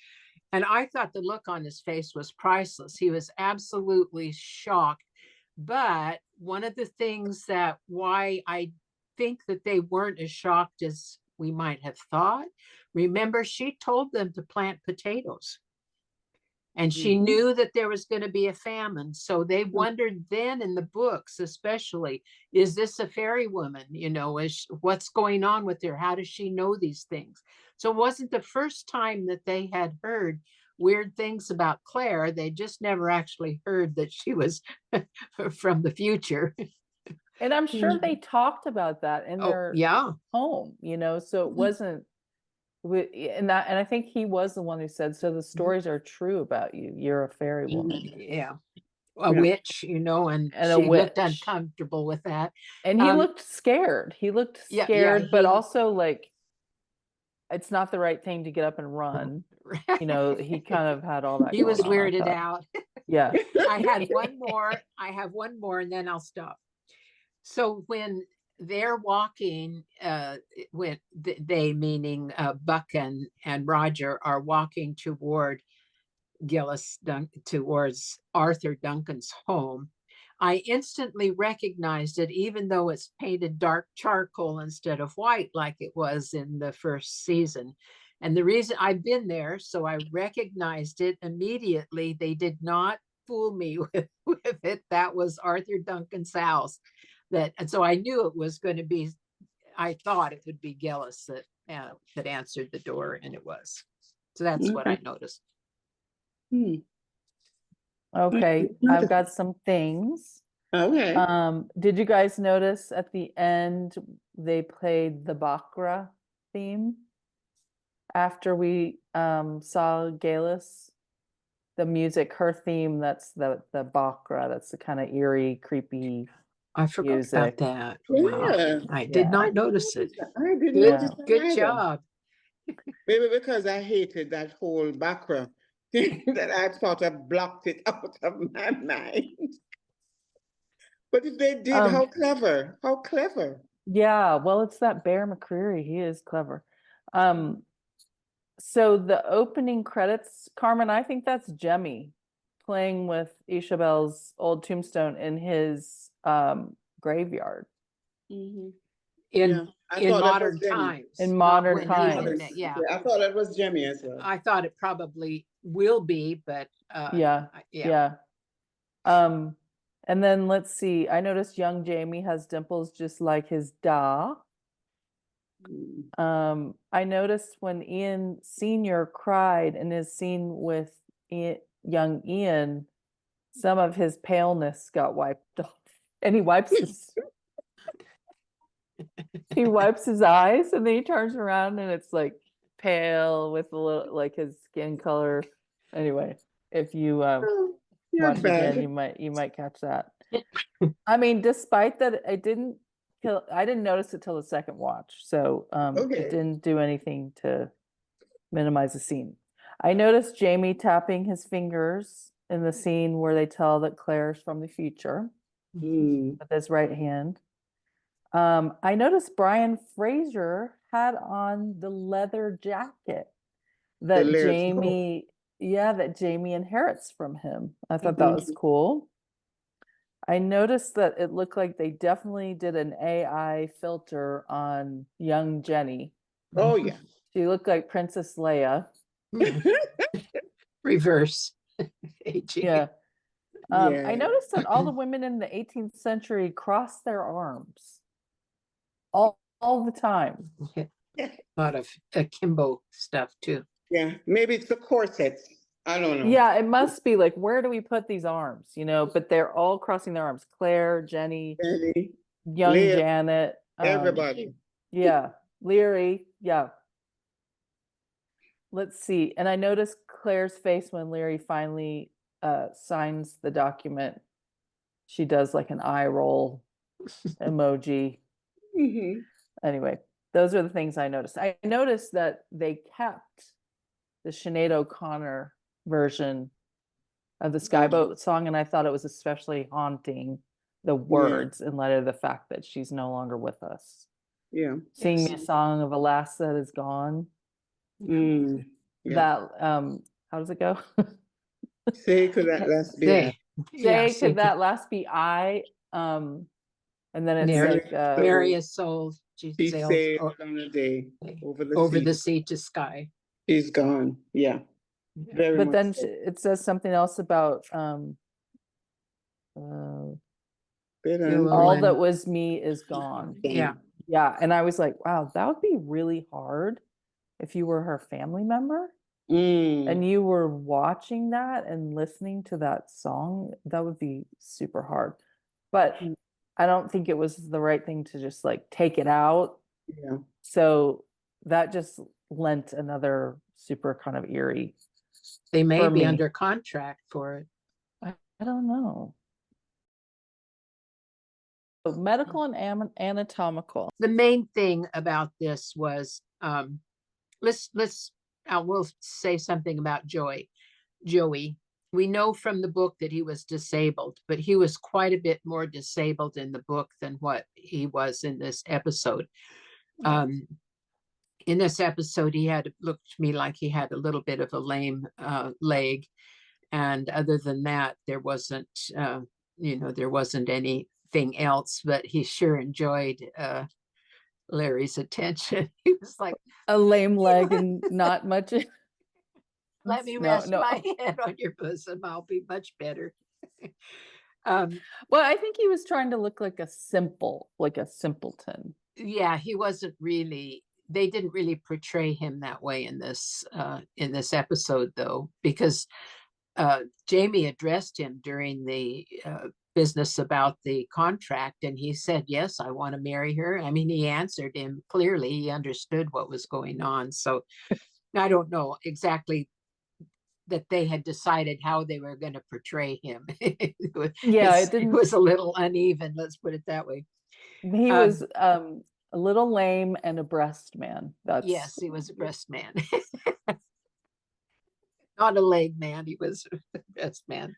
And I thought the look on his face was priceless. He was absolutely shocked. But one of the things that why I think that they weren't as shocked as we might have thought, remember, she told them to plant potatoes. And she knew that there was going to be a famine. So they wondered then in the books, especially, is this a fairy woman? You know, what's going on with her? How does she know these things? So it wasn't the first time that they had heard weird things about Claire. They just never actually heard that she was from the future. And I'm sure they talked about that in their home, you know, so it wasn't. And I think he was the one who said, so the stories are true about you. You're a fairy woman. Yeah. A witch, you know, and a she witch. looked uncomfortable with that. And he looked scared. He looked scared, but also like, it's not the right thing to get up and run. You know, he kind of had all that. He was weirded out. Yeah. I have one more and then I'll stop. So when they're walking, when they, meaning Buck and Roger, are walking toward towards Arthur Duncan's home, I instantly recognized it, even though it's painted dark charcoal instead of white like it was in the first season. And the reason, I've been there, so I recognized it immediately. They did not fool me with it. That was Arthur Duncan's house. And so I knew it was going to be, I thought it would be Gillis that answered the door, and it was. So that's what I noticed. Okay, I've got some things. Okay. Did you guys notice at the end they played the Bacra theme after we saw Galis? The music, her theme, that's the Bacra, that's the kind of eerie, creepy. I forgot about that. Yeah. Wow. I did not notice it. I didn't notice that Good either. job. Maybe because I hated that whole background that I sort of blocked it out of my mind. But if they did, how clever. How clever. Yeah, well, it's that Bear McCreary. He is clever. So the opening credits, Carmen, I think that's Jemmy playing with Isabel's old tombstone in his graveyard Mhm. In Yeah, I in thought that was modern Jemmy. times. in not modern when he times. did it, yeah. I thought that was Jemmy as well. I thought it probably will be, but Yeah, yeah. yeah. And then let's see. I noticed young Jamie has dimples just like his da. Mm. I noticed when Ian Senior cried in his scene with young Ian, some of his paleness got wiped off, and he wipes his eyes, and then he turns around, and it's like pale with a little like his skin color. Anyway, if you Oh, you're watch again, bad. you might catch that. I mean, despite that, I didn't notice it till the second watch, so Okay. it didn't do anything to minimize the scene. I noticed Jamie tapping his fingers in the scene where they tell that Claire's from the future Mm. with his right hand. I noticed Brian Fraser had on the leather jacket that layered Jamie inherits from him. I thought that was Mhm. cool. I noticed that it looked like they definitely did an AI filter on young Jenny. Oh yeah. She looked like Princess Leia. Reverse aging. Yeah. Yeah. I noticed that all the women in the 18th century crossed their arms all the time. A lot of akimbo stuff too. Yeah. Maybe it's the corsets. I don't know. Yeah, it must be like, where do we put these arms? You know, but they're all crossing their arms. Claire, Jenny, Jenny, young Leah, Janet. everybody. Yeah, Leary. Yeah. Let's see. And I noticed Claire's face when Leary finally signs the document. She does like an eye roll emoji. Hmm. Anyway, those are the things I noticed. I noticed that they kept the Sinead O'Connor version of the Skyboat song, and I thought it was especially haunting, the words in light of the fact that she's no longer with us. Yeah. Singing Yes. a song of a lass that is gone. Mm. Yeah. That how does it go? Say could that last be Say, yeah, Say could that last be I? And then it's Mary- like Mary is sold. She She sailed sailed on a day over the over sea. the sea to sky. She's gone. Yeah. Very but much then so. it says something else about Bitter all When- that was me is gone. Yeah. Yeah. And I was like, wow, that would be really hard if you were her family member Mm. and you were watching that and listening to that song. That would be super hard. But I don't think it was the right thing to just like take it out. Yeah. So that just lent another super kind of eerie. They may For be me. under contract for it. I don't know. So medical and anatomical. The main thing about this was we'll say something about Joey. We know from the book that he was disabled, but he was quite a bit more disabled in the book than what he was in this episode. In this episode, he had looked to me like he had a little bit of a lame leg, and other than that, there wasn't anything else. But he sure enjoyed Larry's attention. He was like a lame leg and not much. Let me rest my head on your bosom. I'll be much better. Well, I think he was trying to look like a simpleton. Yeah, he wasn't really. They didn't really portray him that way in this episode, though, because Jamie addressed him during the business about the contract, and he said, "Yes, I want to marry her." I mean, he answered him clearly. He understood what was going on. So I don't know exactly that they had decided how they were going to portray him. It was a little uneven. Let's put it that way. He was a little lame and a breast man. Yes, he was a breast man. Not a leg man. He was a breast man.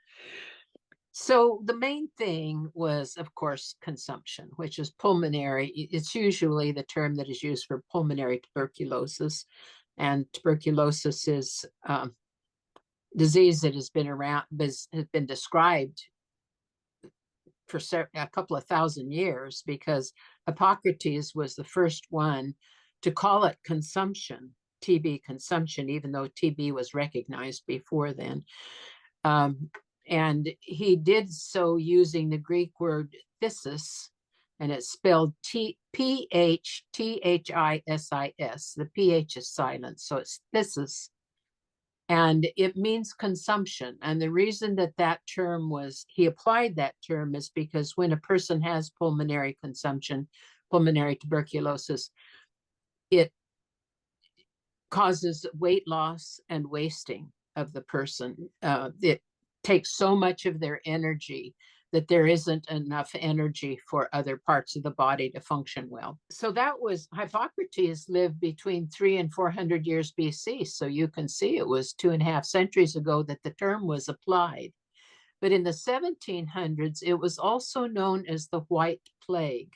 So the main thing was, of course, consumption, which is pulmonary. It's usually the term that is used for pulmonary tuberculosis. And tuberculosis is disease that has been described for a couple of thousand years, because Hippocrates was the first one to call it consumption, TB consumption, even though TB was recognized before then. And he did so using the Greek word phthisis, and it's spelled Phthis. The PH is silent, so it's phthisis. And it means consumption. And the reason that that term was, he applied that term, is because when a person has pulmonary consumption, pulmonary tuberculosis, it causes weight loss and wasting of the person. It takes so much of their energy that there isn't enough energy for other parts of the body to function well. So that was, Hippocrates lived between 300 and 400 years BC. So you can see it was 2.5 centuries ago that the term was applied. But in the 1700s, it was also known as the White Plague.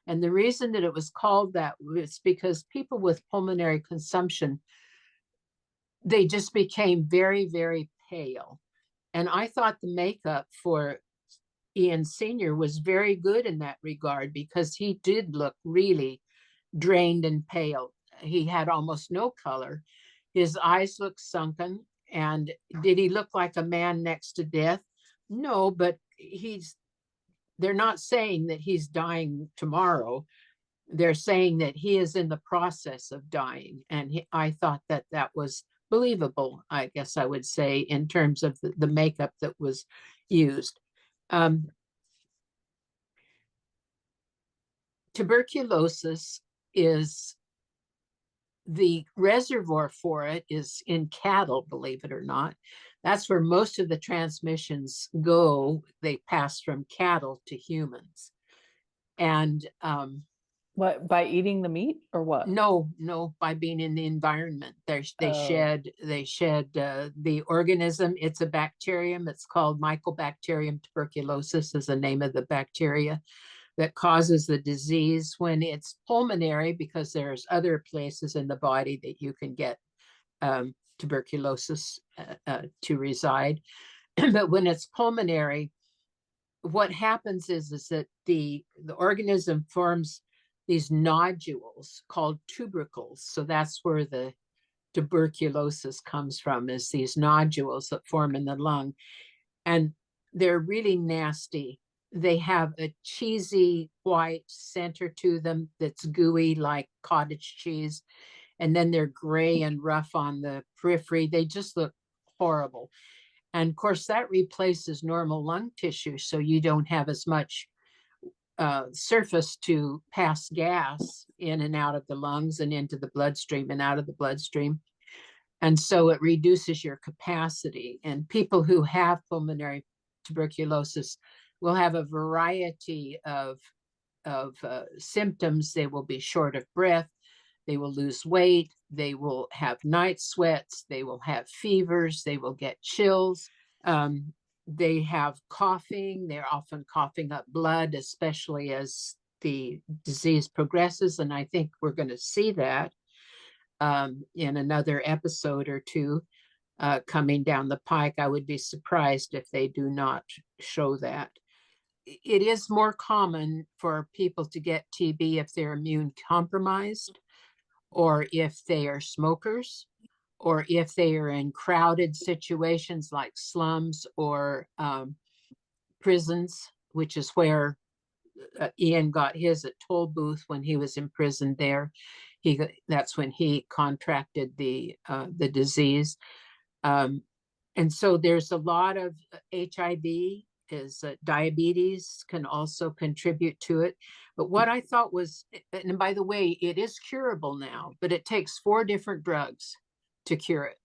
And the reason that it was called that was because people with pulmonary consumption, they just became very, very pale. And I thought the makeup for Ian Sr. was very good in that regard, because he did look really drained and pale. He had almost no color. His eyes looked sunken. And did he look like a man next to death? No, but they're not saying that he's dying tomorrow. They're saying that he is in the process of dying. And I thought that that was believable, I guess I would say, in terms of the makeup that was used. Tuberculosis is, the reservoir for it is in cattle, believe it or not. That's where most of the transmissions go. They pass from cattle to humans. And What, by eating the meat or what? no, by being in the environment. They shed the organism. It's a bacterium. It's called Mycobacterium tuberculosis is the name of the bacteria that causes the disease when it's pulmonary, because there's other places in the body that you can get tuberculosis to reside. But when it's pulmonary, what happens is that the organism forms these nodules called tubercles. So that's where the tuberculosis comes from, is these nodules that form in the lung. And they're really nasty. They have a cheesy white center to them that's gooey like cottage cheese. And then they're gray and rough on the periphery. They just look horrible. And of course, that replaces normal lung tissue. So you don't have as much surface to pass gas in and out of the lungs and into the bloodstream and out of the bloodstream. And so it reduces your capacity. And people who have pulmonary tuberculosis will have a variety of symptoms. They will be short of breath. They will lose weight. They will have night sweats. They will have fevers. They will get chills. They have coughing. They're often coughing up blood, especially as the disease progresses. And I think we're going to see that in another episode or two coming down the pike. I would be surprised if they do not show that. It is more common for people to get TB if they're immune compromised, or if they are smokers, or if they are in crowded situations like slums or prisons, which is where Ian got his at Toll Booth when he was imprisoned there. That's when he contracted the disease. And so there's a lot of HIV, diabetes can also contribute to it. But what I thought was, and by the way, it is curable now, but it takes 4 different drugs to cure it.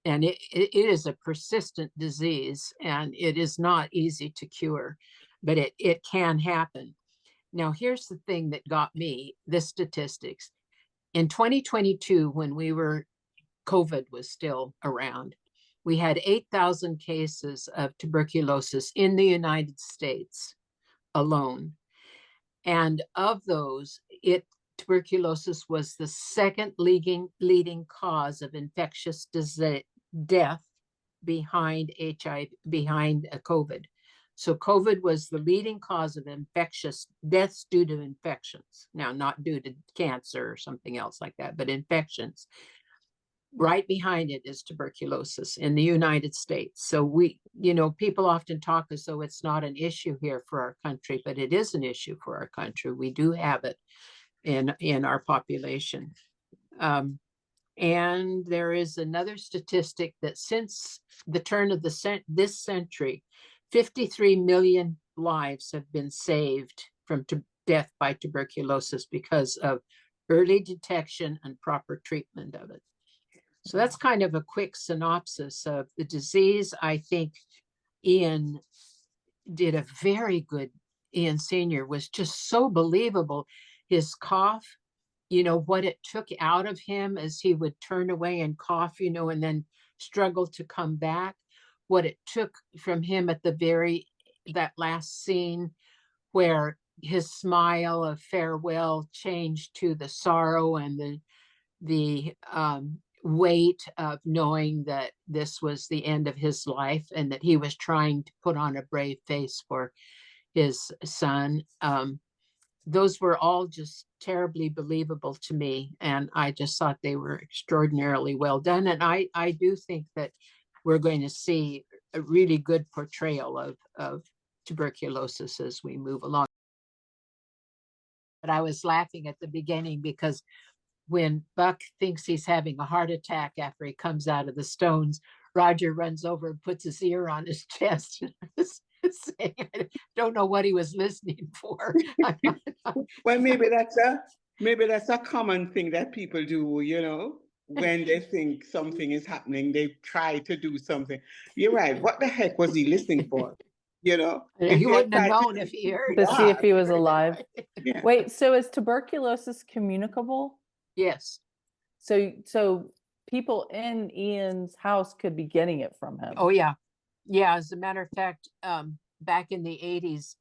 And it is a persistent disease, and it is not easy to cure, but it can happen. Now, here's the thing that got me, the statistics. In 2022, when COVID was still around, we had 8,000 cases of tuberculosis in the United States alone. And of those, tuberculosis was the second leading cause of infectious death behind COVID. So COVID was the leading cause of infectious deaths due to infections. Now, not due to cancer or something else like that, but infections. Right behind it is tuberculosis in the United States. So we, people often talk as though it's not an issue here for our country, but it is an issue for our country. We do have it in our population. And there is another statistic that since the turn of this century, 53 million lives have been saved from death by tuberculosis because of early detection and proper treatment of it. So that's kind of a quick synopsis of the disease. I think Ian did a very good, Ian Sr. was just so believable. His cough, what it took out of him as he would turn away and cough, and then struggle to come back. What it took from him at that last scene where his smile of farewell changed to the sorrow and the weight of knowing that this was the end of his life and that he was trying to put on a brave face for his son. Those were all just terribly believable to me. And I just thought they were extraordinarily well done. And I do think that we're going to see a really good portrayal of tuberculosis as we move along. But I was laughing at the beginning because when Buck thinks he's having a heart attack after he comes out of the stones, Roger runs over and puts his ear on his chest. Saying, I don't know what he was listening for. Well, maybe that's a common thing that people do, when they think something is happening, they try to do something. You're right. What the heck was he listening for? He wouldn't have known if he heard. To see if he was alive. Yeah. Wait, so is tuberculosis communicable? Yes. So people in Ian's house could be getting it from him. Oh, yeah. Yeah, as a matter of fact, back in the 80s,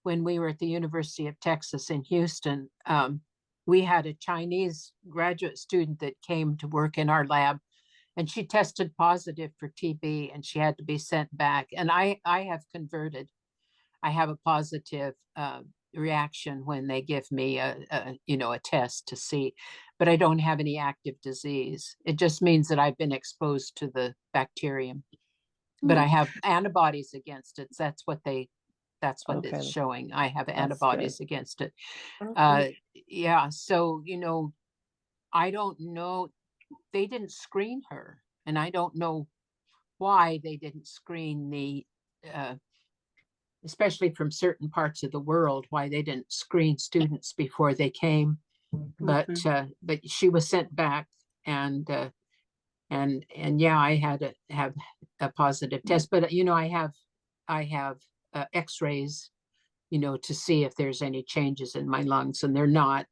when we were at the University of Texas in Houston, we had a Chinese graduate student that came to work in our lab, and she tested positive for TB, and she had to be sent back. And I have converted. I have a positive reaction when they give me a test to see, but I don't have any active disease. It just means that I've been exposed to the bacterium. But I have antibodies against it. That's what it's showing. I have antibodies against it. Okay. Yeah. So, I don't know. They didn't screen her, and I don't know why they didn't screen especially from certain parts of the world, why they didn't screen students before they came. But she was sent back, and yeah, I had to have a positive test, but I have x-rays, to see if there's any changes in my lungs, and they're not.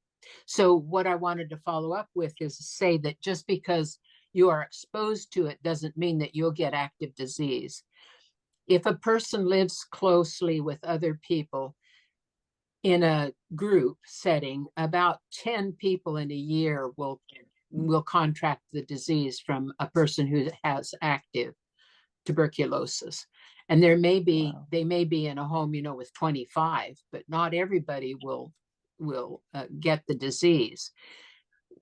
So what I wanted to follow up with is say that just because you are exposed to it doesn't mean that you'll get active disease. If a person lives closely with other people in a group setting, about 10 people in a year will contract the disease from a person who has active tuberculosis. And they may be in a home, with 25, but not everybody will get the disease.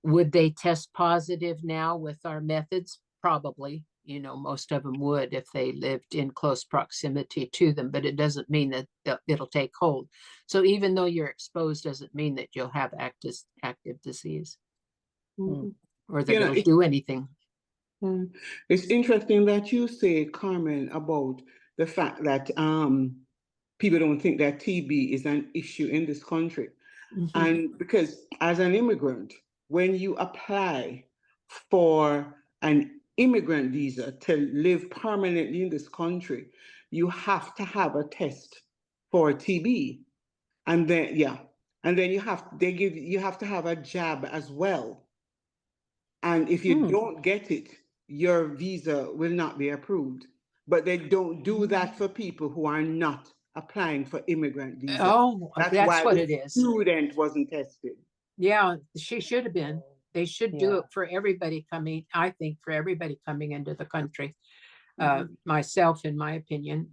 Would they test positive now with our methods? Probably. Most of them would if they lived in close proximity to them, but it doesn't mean that it'll take hold. So even though you're exposed doesn't mean that you'll have active disease. Mm-hmm. Or that it'll do anything. It's interesting that you say, Carmen, about the fact that people don't think that TB is an issue in this country. Mm-hmm. And because as an immigrant, when you apply for an immigrant visa to live permanently in this country, you have to have a test for TB. And then, you have to have a jab as well. And if you don't get it, your visa will not be approved. But they don't do that for people who are not applying for immigrant visas. Oh, that's why what it is. Student wasn't tested. Yeah, she should have been. They should do it for everybody coming, I think, for everybody coming into the country. Myself, in my opinion,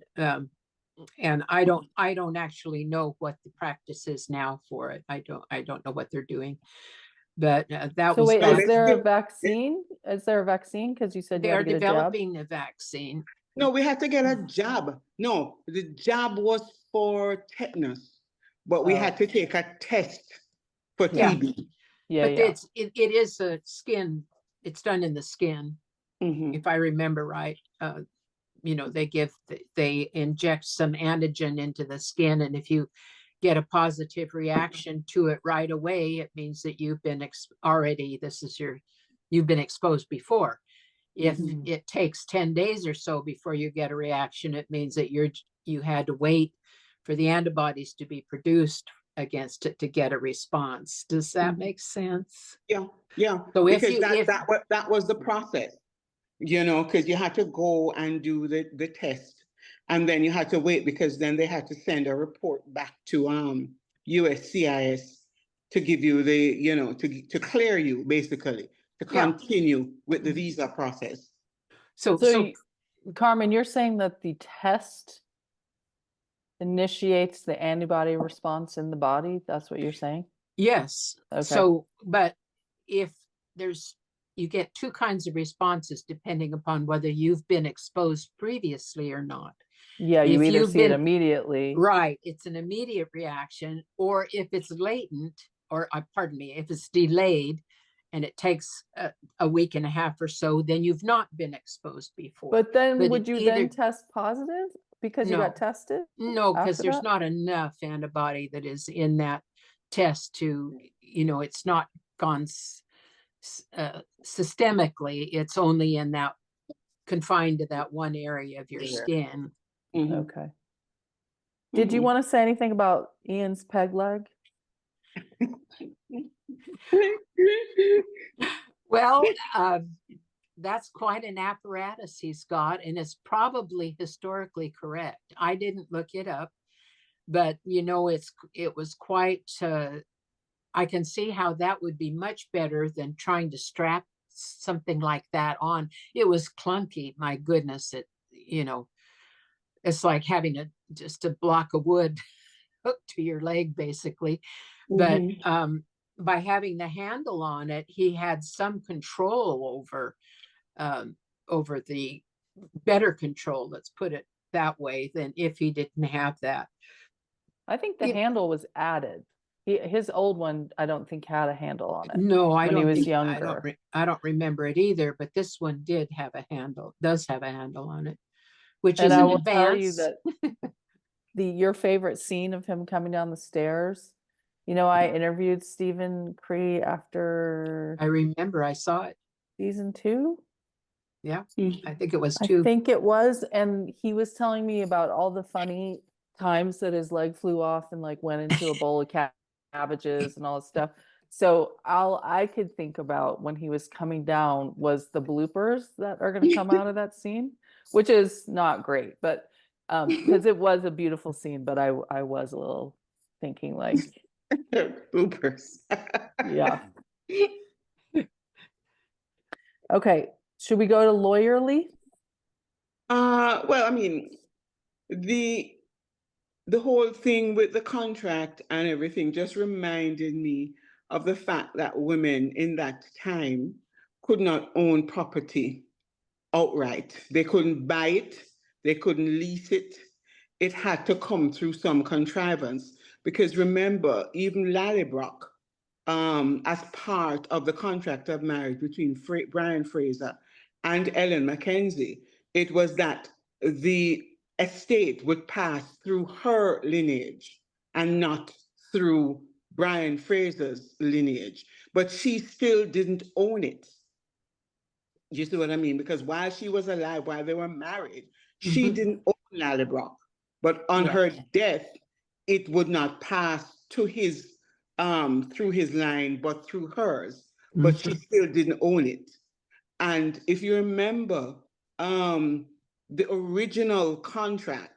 And I don't actually know what the practice is now for it. I don't know what they're doing, but that So was wait, So back. is there a give- vaccine? Is there a vaccine? Because you said you They had are to get a jab. developing a vaccine. No, we had to get a jab. No, the jab was for tetanus, but we Oh. had to take a test for Yeah. TB. Yeah, But yeah. it is a skin. It's done in the skin, Mhm. if I remember right. They inject some antigen into the skin, and if you get a positive reaction to it right away, it means that you've been you've been exposed before. If Mhm. it takes 10 days or so before you get a reaction, it means that you had to wait for the antibodies to be produced against it to get a response. Does that Mhm. make sense? Yeah, yeah. So Because that was the process, because you had to go and do the test, and then you had to wait because then they had to send a report back to USCIS to give you to clear you basically to Yeah. continue with the visa process. So Carmen, you're saying that the test initiates the antibody response in the body? That's what you're saying? yes. Okay. So, but if you get two kinds of responses depending upon whether you've been exposed previously or not. Yeah, you If either you've see it been- immediately. Right, it's an immediate reaction, or if it's latent, or pardon me, if it's delayed and it takes a week and a half or so, then you've not been exposed before. But then But would you then test positive because you got tested? No, because after there's that? not enough antibody that is in that test to, it's not gone systemically. It's only in that confined to that one area of your Yeah. skin. Mhm. Okay. Did you Mhm. want to say anything about Ian's peg leg? Well, that's quite an apparatus he's got, and it's probably historically correct. I didn't look it up, but it was quite. I can see how that would be much better than trying to strap something like that on. It was clunky. My goodness, it's like having just a block of wood hooked to your leg, basically. But Mhm. by having the handle on it, he had some control over the better control, let's put it that way, than if he didn't have that. I think the handle was added. His old one, I don't think had a handle on it. No, I when he don't was think younger. I don't remember it either, but this one does have a handle on it, which And is I an will tell you advance. that your favorite scene of him coming down the stairs. I interviewed Stephen Cree after I remember I saw it. season 2. Yeah, Mhm. I think it was I 2. think it was, and he was telling me about all the funny times that his leg flew off and like went into a bowl of cabbages and all this stuff. So all I could think about when he was coming down was the bloopers that are going to come out of that scene, which is not great, but because it was a beautiful scene, but I was a little thinking like, Bloopers. yeah. Okay, should we go to lawyerly? Well, I mean, the whole thing with the contract and everything just reminded me of the fact that women in that time could not own property outright. They couldn't buy it, they couldn't lease it. It had to come through some contrivance. Because remember, even Lallybrook, as part of the contract of marriage between Brian Fraser and Ellen Mackenzie, it was that the estate would pass through her lineage and not through Brian Fraser's lineage. But she still didn't own it. You see what I mean? Because while she was alive, while they were married, she didn't own Lallybrook. But on her death, it would not pass to his through his line, but through hers. But she still didn't own it. And if you remember, the original contract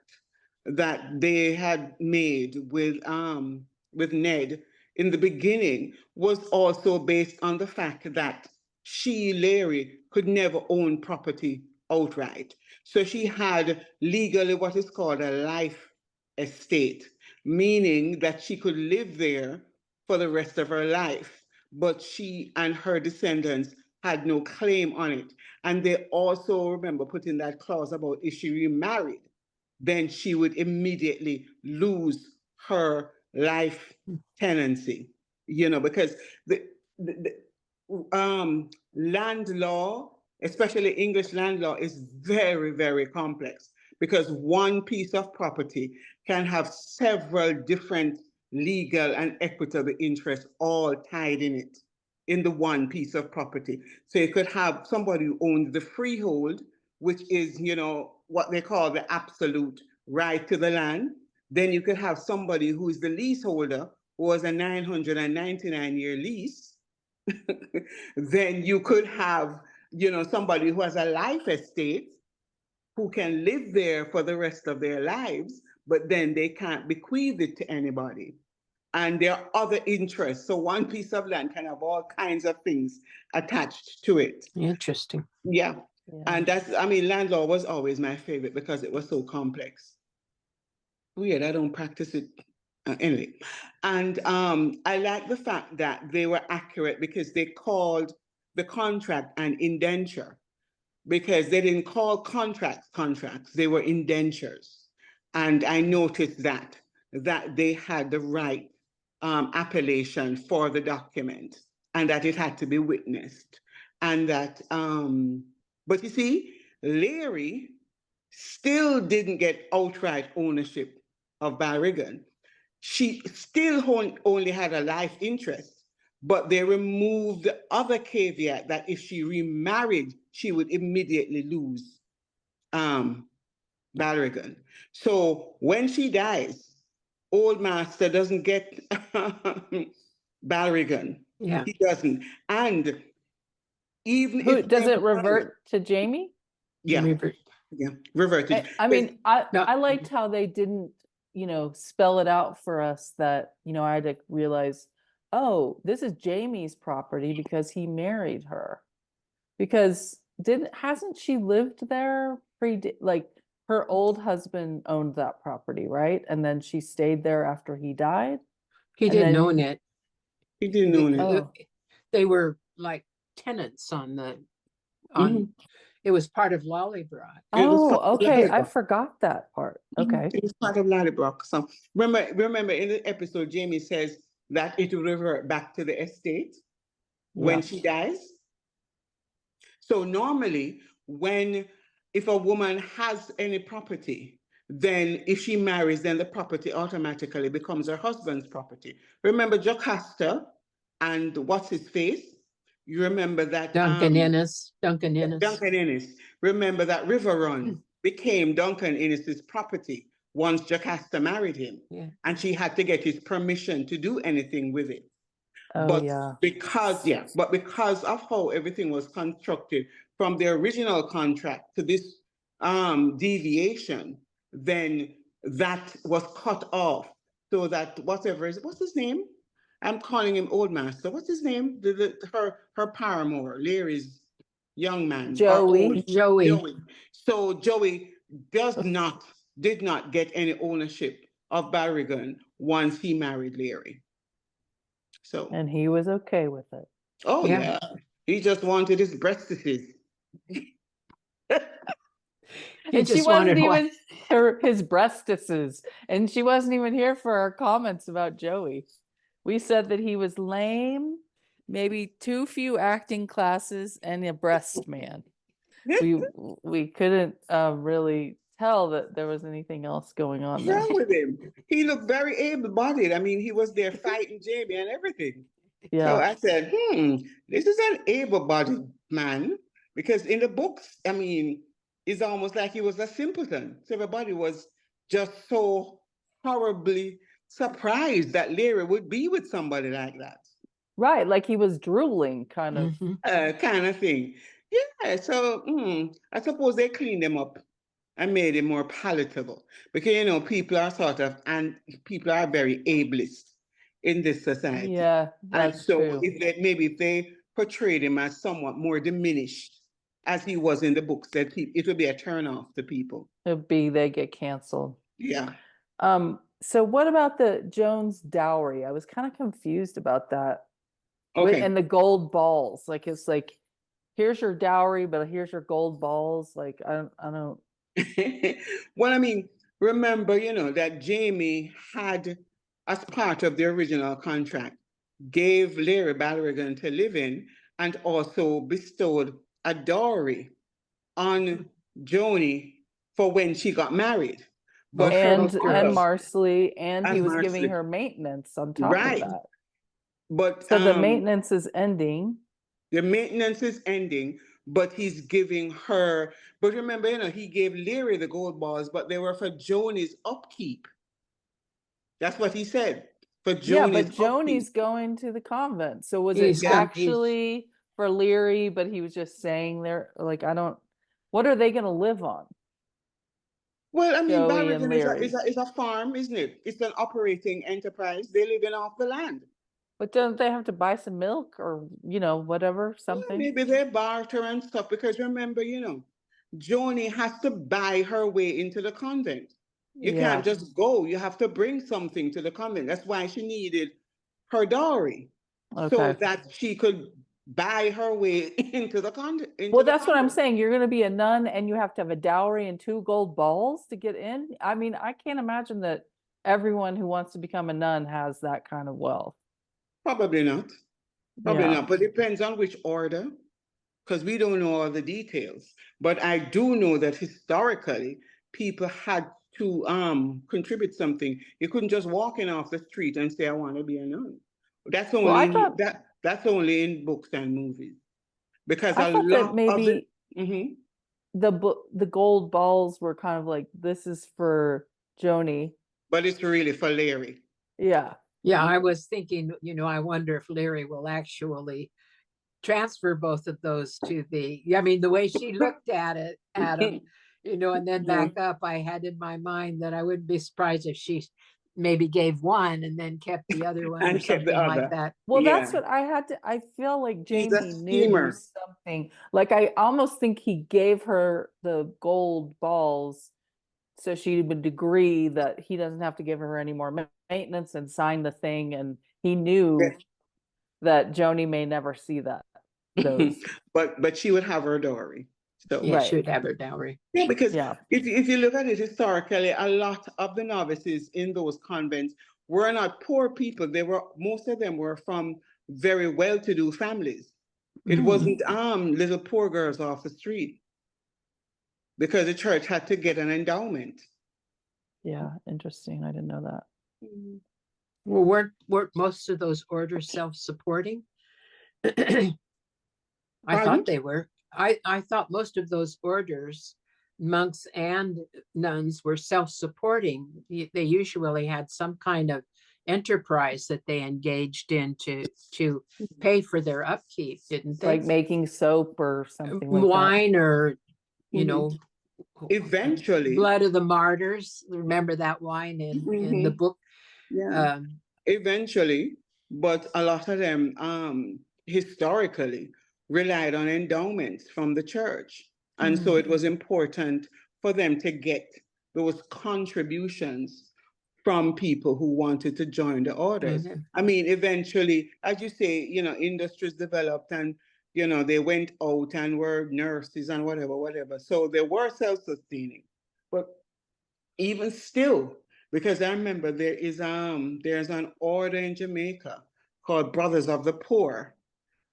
that they had made with Ned in the beginning was also based on the fact that she, Larry, could never own property outright. So she had legally what is called a life estate, meaning that she could live there for the rest of her life, but she and her descendants had no claim on it. And they also, remember, put in that clause about if she remarried, then she would immediately lose her life tenancy, because the land law, especially English land law, is very, very complex, because one piece of property can have several different legal and equitable interests all tied in it, in the one piece of property. So you could have somebody who owns the freehold, which is, what they call the absolute right to the land. Then you could have somebody who is the leaseholder, who has a 999-year lease. Then you could have, somebody who has a life estate, who can live there for the rest of their lives, but then they can't bequeath it to anybody. And there are other interests. So one piece of land can have all kinds of things attached to it. Interesting. Yeah. And land law was always my favorite because it was so complex. Weird, I don't practice it anyway. And I like the fact that they were accurate, because they called the contract an indenture, because they didn't call contracts, they were indentures. And I noticed that they had the right appellation for the document, and that it had to be witnessed. And that, but you see, Laoghaire still didn't get outright ownership of Balrigan. She still only had a life interest, but they removed the other caveat that if she remarried, she would immediately lose Balrigan. So when she dies, Old Master doesn't get Balrigan. Yeah. He doesn't. And even Who if does it revert to Jamie? Yeah. Yeah, reverted. I mean, I No. liked how they didn't, spell it out for us that, I had to realize, oh, this is Jamie's property because he married her. Because hasn't she lived there like her old husband owned that property, right? And then she stayed there after he died. He didn't own it. He didn't own it. Oh. They were like tenants on it was part of Laoghaire. Oh, okay. I Laoghaire. forgot that part. Okay. It was part of Laoghaire. So remember in the episode, Jamie says that it will revert back to the estate when she dies. So normally, if a woman has any property, then if she marries, then the property automatically becomes her husband's property. Remember Jocasta and what's his face? You remember that Duncan Innes. Duncan Innes. Remember that River Run became Duncan Innes's property once Jocasta married him. Yeah. And she had to get his permission to do anything with it. Oh, but yeah. because of how everything was constructed from the original contract to this deviation, then that was cut off, so that what's his name? I'm calling him Old Master. What's his name? Her paramour, Laoghair's young man. Joey. Joey. So Joey did not get any ownership of Balrigan once he married Laoghaire. So, and he was okay with it. Oh yeah. He just wanted his breastises. And she wasn't even his breastises. And she wasn't even here for our comments about Joey. We said that he was lame, maybe too few acting classes, and a breast man. We couldn't really tell that there was anything else going on there. Wrong with him? He looked very able-bodied. I mean, he was there fighting Jamie and everything. Yeah. So I said, this is an able-bodied man, because in the books, I mean, it's almost like he was a simpleton. So everybody was just so horribly surprised that Laoghaire would be with somebody like that. Right, like he was drooling, kind of. Kind of thing. Yeah, so I suppose they cleaned him up and made it more palatable, because people are and people are very ableist in this society. Yeah, that's and so true. If they portrayed him as somewhat more diminished, as he was in the books, that it would be a turn off to people. It'd be they get canceled. Yeah. So what about the Jones dowry? I was kind of confused about that. Okay. And the gold balls, like it's like, here's your dowry, but here's your gold balls. Like I don't. Well, I mean, remember, that Jamie had, as part of the original contract, gave Larry Ballerigan to live in and also bestowed a dowry on Joni for when she got married. But Okay. And because Marsley, and he and was giving Marsley, her maintenance on top of right? that. But So the maintenance is ending. the maintenance is ending, but he's giving her. But remember, he gave Larry the gold balls, but they were for Joni's upkeep. That's what he said, for Yeah, but Joni's upkeep. Joni's going to the convent. So was it He's Yeah. he's actually for Leary, but he was just saying there, like, what are they going to live on? Well, I mean, Joey and Barrington is a, Leary. is a is a farm, isn't it? It's an operating enterprise. They live in off the land. But don't they have to buy some milk or, whatever, Yeah, something? maybe they barter and stuff because remember, Joni has to buy her way into the convent. You Yeah. can't just go. You have to bring something to the convent. That's why she needed her dowry, so Okay. that she could buy her way into the convent. Well, that's what I'm saying. You're going to be a nun and you have to have a dowry and 2 gold balls to get in. I mean, I can't imagine that everyone who wants to become a nun has that kind of wealth. Probably not. Probably Yeah. not. But it depends on which order, because we don't know all the details. But I do know that historically, people had to contribute something. You couldn't just walk in off the street and say, "I want to be a nun." That's Well, only in that's only in books and movies. Because I a thought that lot of the maybe the gold balls were kind of like, this is for Joni. but it's really for Larry. Yeah. yeah, I was thinking, I wonder if Larry will actually transfer both of those to I mean, the way she looked at it, Adam, and then back up, I had in my mind that I wouldn't be surprised if she maybe gave one and then kept the other one or And kept the something like other. that. Well, that's Yeah. what I feel like He's a Jamie knew schemer. something. Like I almost think he gave her the gold balls so she would agree that he doesn't have to give her any more maintenance and sign the thing. And he knew Yeah. that Joni may never see those. But she would have her dowry. So Yeah, she Right. would have her dowry. yeah, because Yeah. if you look at it historically, a lot of the novices in those convents were not poor people. Most of them were from very well-to-do families. It Mhm. wasn't little poor girls off the street, because the church had to get an endowment. Yeah. Interesting. I didn't know that. Well, weren't most of those orders self-supporting? I Pardon? thought they were. I thought most of those orders, monks and nuns, were self-supporting. They usually had some kind of enterprise that they engaged in to pay for their upkeep, didn't they? Like making soap or something like that. Wine or, Mhm. Eventually, Blood of the Martyrs. Remember that wine in the book? yeah. Eventually, but a lot of them historically relied on endowments from the church. And so it was important for them to get those contributions from people who wanted to join the orders. Mhm. I mean, eventually, as you say, industries developed and, they went out and were nurses and whatever. So they were self-sustaining. But even still, because I remember there's an order in Jamaica called Brothers of the Poor,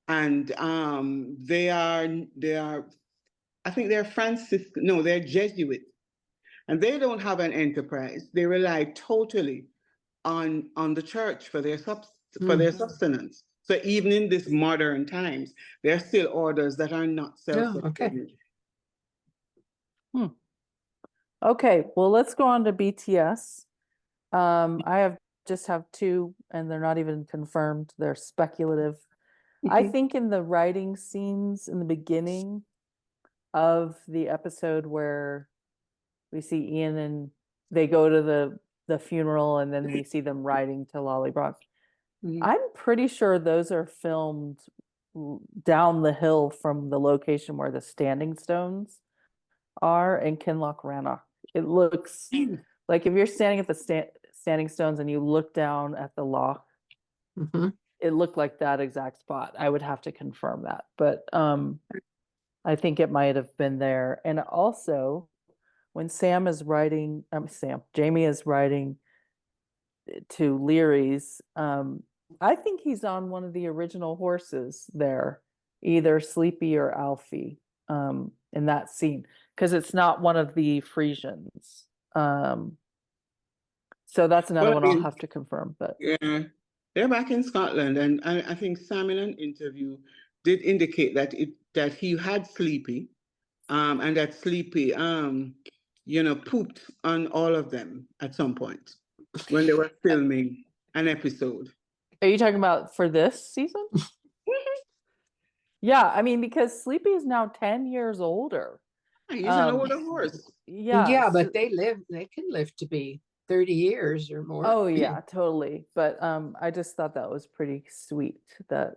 and they are I think they're Franciscan, no, they're Jesuit, and they don't have an enterprise. They rely totally on the church for their sustenance. So even in this modern times, there are still orders that are not self-sustaining. Okay, well, let's go on to BTS. I just have 2, and they're not even confirmed. They're speculative. I think in the writing scenes in the beginning of the episode where we see Ian and they go to the funeral, and then we see them riding to Lollybrock. I'm pretty sure those are filmed down the hill from the location where the Standing Stones are in Kinloch Rannoch. It looks Like if you're standing at the standing stones and you look down at the loch, Mhm. it looked like that exact spot. I would have to confirm that, but I think it might have been there. And also, when Jamie is writing to Leary's, I think he's on one of the original horses there, either Sleepy or Alfie, in that scene, because it's not one of the Frisians. So that's another Well, I one I'll mean, have to confirm, but yeah, they're back in Scotland, and I think Sam in an interview did indicate that he had Sleepy, and that Sleepy, pooped on all of them at some point when they were filming an episode. are you talking about for this season? Yeah, I mean, because Sleepy is now 10 years older. He's an older horse. Yeah. Yeah, so- but they can live to be 30 years or more. Oh yeah, totally. But I just thought that was pretty sweet that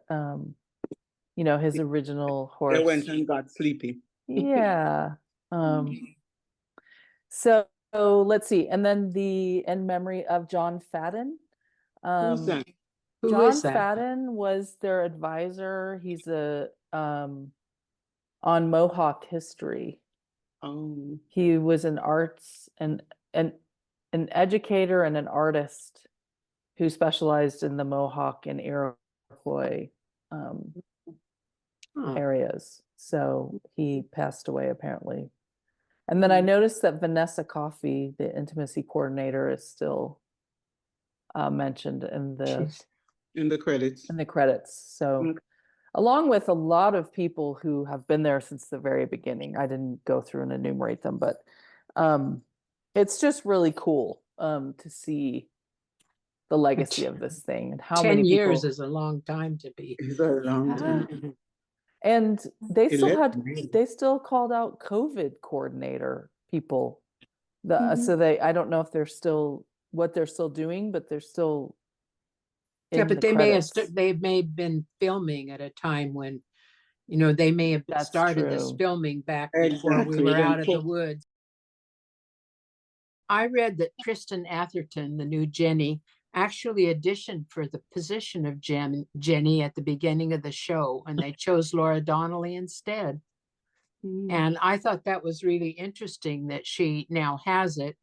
his original horse. They went and got Sleepy. Yeah. So let's see. And then in memory of John Fadden. Who's that? Who John is that? Fadden was their advisor. He's on Mohawk history. Oh, He was an arts and an educator and an artist who specialized in the Mohawk and Iroquois Oh, areas. So he passed away apparently. And then I noticed that Vanessa Coffey, the intimacy coordinator, is still mentioned in jeez. in the credits. credits. So Mm. along with a lot of people who have been there since the very beginning. I didn't go through and enumerate them, but it's just really cool to see the legacy of this thing and how 10 many years people. is a long time to be. It's a long time. Yeah. And they Eleven. still called out COVID coordinator people. Mhm. So I don't know if what they're still doing, but they're still Yeah, in but the they credits. may have been filming at a time when, they may have That's started this true. filming back before we Exactly. were Then out of the po- woods. I read that Kristen Atherton, the new Jenny, actually auditioned for the position of Jenny at the beginning of the show, and they chose Laura Donnelly instead. Mm. And I thought that was really interesting that she now has it.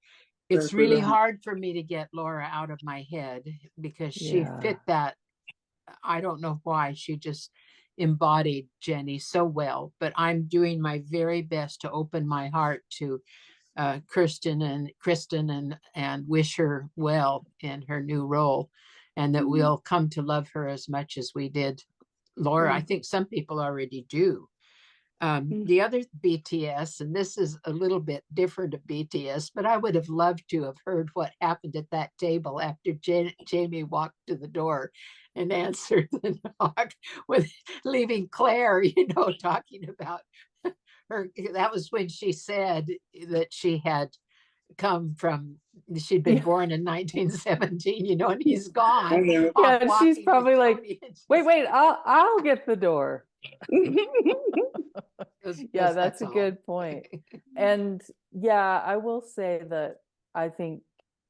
It's That's really right. hard for me to get Laura out of my head because she Yeah. fit that. I don't know why. She just embodied Jenny so well, but I'm doing my very best to open my heart to Kristen and wish her well in her new role, and that we'll come to love her as much as we did Laura. I think some people already do. The other BTS, and this is a little bit different of BTS, but I would have loved to have heard what happened at that table after Jamie walked to the door and answered the knock with leaving Claire, talking about her. That was when she said that she'd been Yeah. born in 1917, and he's gone. And then- Yeah, and she's walking with probably like, Tony, and wait, I'll get the door. goes, Yeah, "Yes, that's a all." good point. And yeah, I will say that I think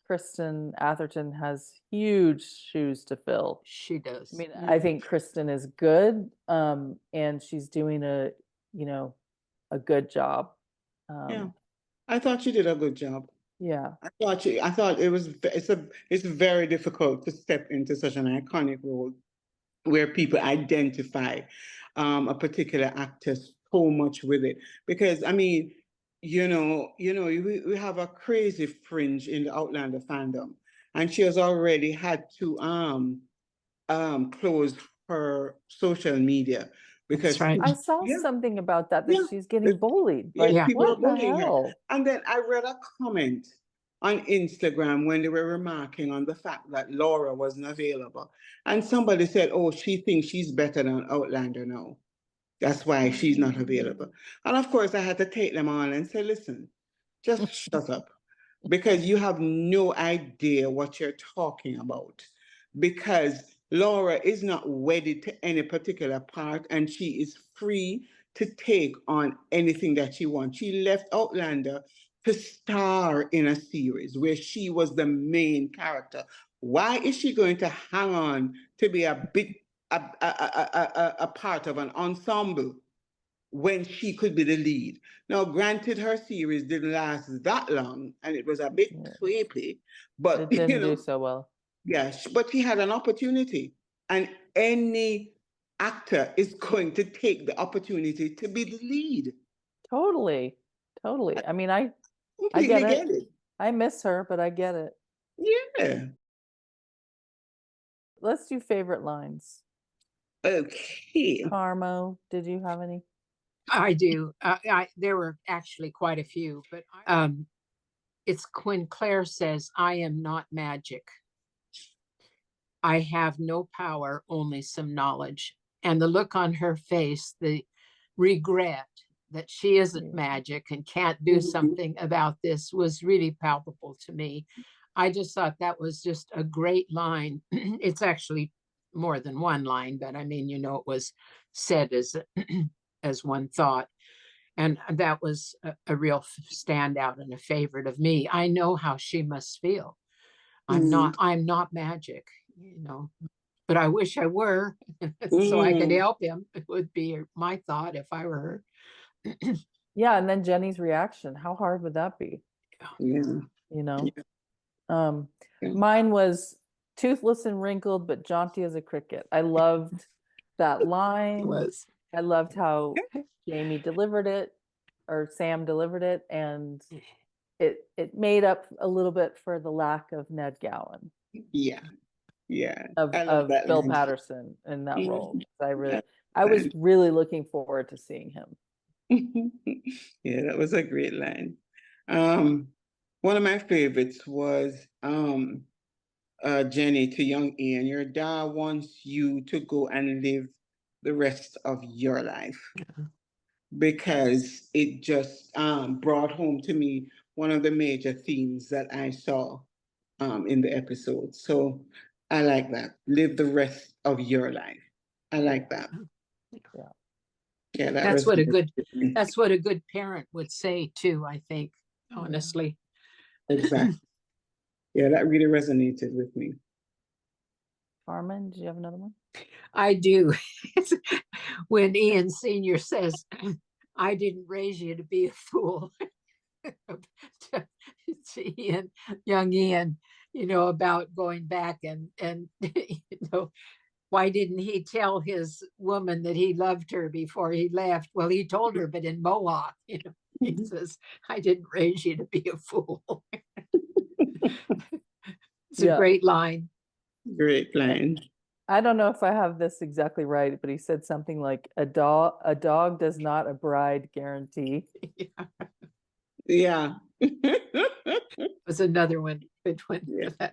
Kristen Atherton has huge shoes to fill. She does. I mean, I think Kristen is good, and she's doing a good job. Yeah, I thought she did a good job. Yeah. I thought it's very difficult to step into such an iconic role where people identify a particular actor so much with it. Because I mean, we have a crazy fringe in the Outlander fandom, and she has already had to close her social media because That's right. I saw yeah, something about that yeah, she's getting it- bullied. yes, Like, people are what the bullying her. hell? And then I read a comment on Instagram when they were remarking on the fact that Laura wasn't available. And somebody said, oh, she thinks she's better than Outlander now. That's why she's not available. And of course, I had to take them on and say, listen, just shut up. Because you have no idea what you're talking about. Because Laura is not wedded to any particular part, and she is free to take on anything that she wants. She left Outlander to star in a series where she was the main character? Why is she going to hang on to be a part of an ensemble when she could be the lead? Now, granted, her series didn't last that long and it was a bit creepy, but it didn't do so well. Yes, but she had an opportunity, and any actor is going to take the opportunity to be the lead. Totally. I mean, I Completely get it. I miss her, but I get it. Yeah. Let's do favorite lines. Okay. Carmo, did you have any? I do. There were actually quite a few, but it's when Claire says, "I am not magic. I have no power, only some knowledge." And the look on her face, the regret that she isn't magic and can't do something about this, was really palpable to me. I just thought that was just a great line. It's actually more than one line, but I mean, you know, it was said as as one thought. And that was a real standout and a favorite of me. I know how she must feel. I'm not magic, you know, but I wish I were so I could help him. It would be my thought if I were her. Yeah, and then Jenny's reaction. How hard would that be? Yeah. You know? Mine was toothless and wrinkled, but jaunty as a cricket. I loved that line. I loved how Jamie delivered it, or Sam delivered it, and it made up a little bit for the lack of Ned Gowan. Yeah. Yeah. Of Bill Patterson in that role. I was really looking forward to seeing him. Yeah, that was a great line. One of my favorites was Jenny to young Ian. Your dad wants you to go and live the rest of your life. Because it just brought home to me one of the major themes that I saw in the episode. So I like that. Live the rest of your life. I like that. Yeah, that's what a good parent would say too, I think, honestly. Exactly. Yeah, that really resonated with me. Carmen, do you have another one? I do. When Ian Sr. says, "I didn't raise you to be a fool." to Ian, young Ian, you know, about going back and you know, why didn't he tell his woman that he loved her before he left? Well, he told her, but in Mohawk, you know, he says, "I didn't raise you to be a fool." It's a great line. Great line. I don't know if I have this exactly right, but he said something like, a dog does not a bride guarantee. Yeah. Was another one. Good one. Yeah.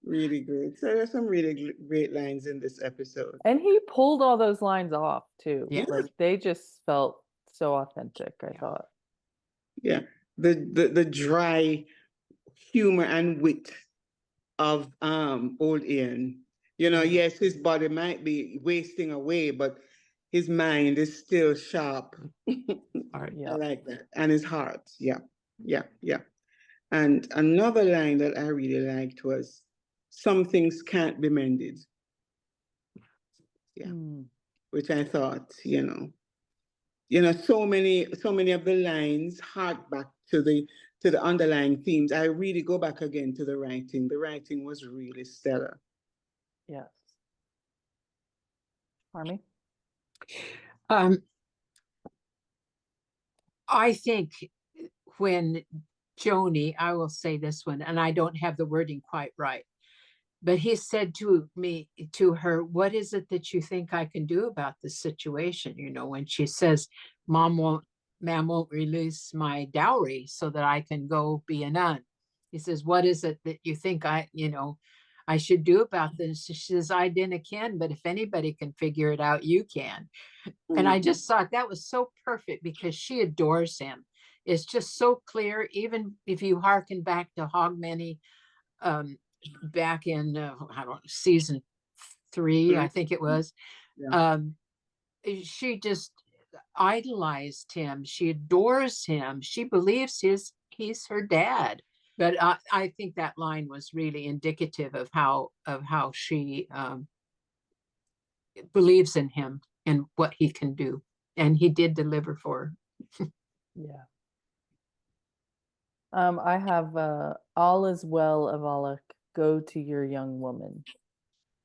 Really great. So there's some really great lines in this episode. And he pulled all those lines off too. Yeah. Like they just felt so authentic, I thought. Yeah. The dry humor and wit of old Ian. You know, yes, his body might be wasting away, but his mind is still sharp. I like that. And his heart. Yeah. And another line that I really liked was, "Some things can't be mended." Yeah. Which I thought, you know, so many of the lines hark back to the underlying themes. I really go back again to the writing. The writing was really stellar. Yes. Army? I think when Joni, I will say this one, and I don't have the wording quite right, but he said to her, "What is it that you think I can do about this situation?" You know, when she says, Ma'am won't release my dowry so that I can go be a nun. He says, "What is it that you think I should do about this?" She says, "I didn't can, but if anybody can figure it out, you can." And I just thought that was so perfect because she adores him. It's just so clear, even if you hearken back to Hogmanay, back in I don't know, season 3, I think it was. She just idolized him. She adores him. She believes he's her dad. But I think that line was really indicative of how she believes in him and what he can do, and he did deliver for her. Yeah. I have all is well, Avalok, go to your young woman.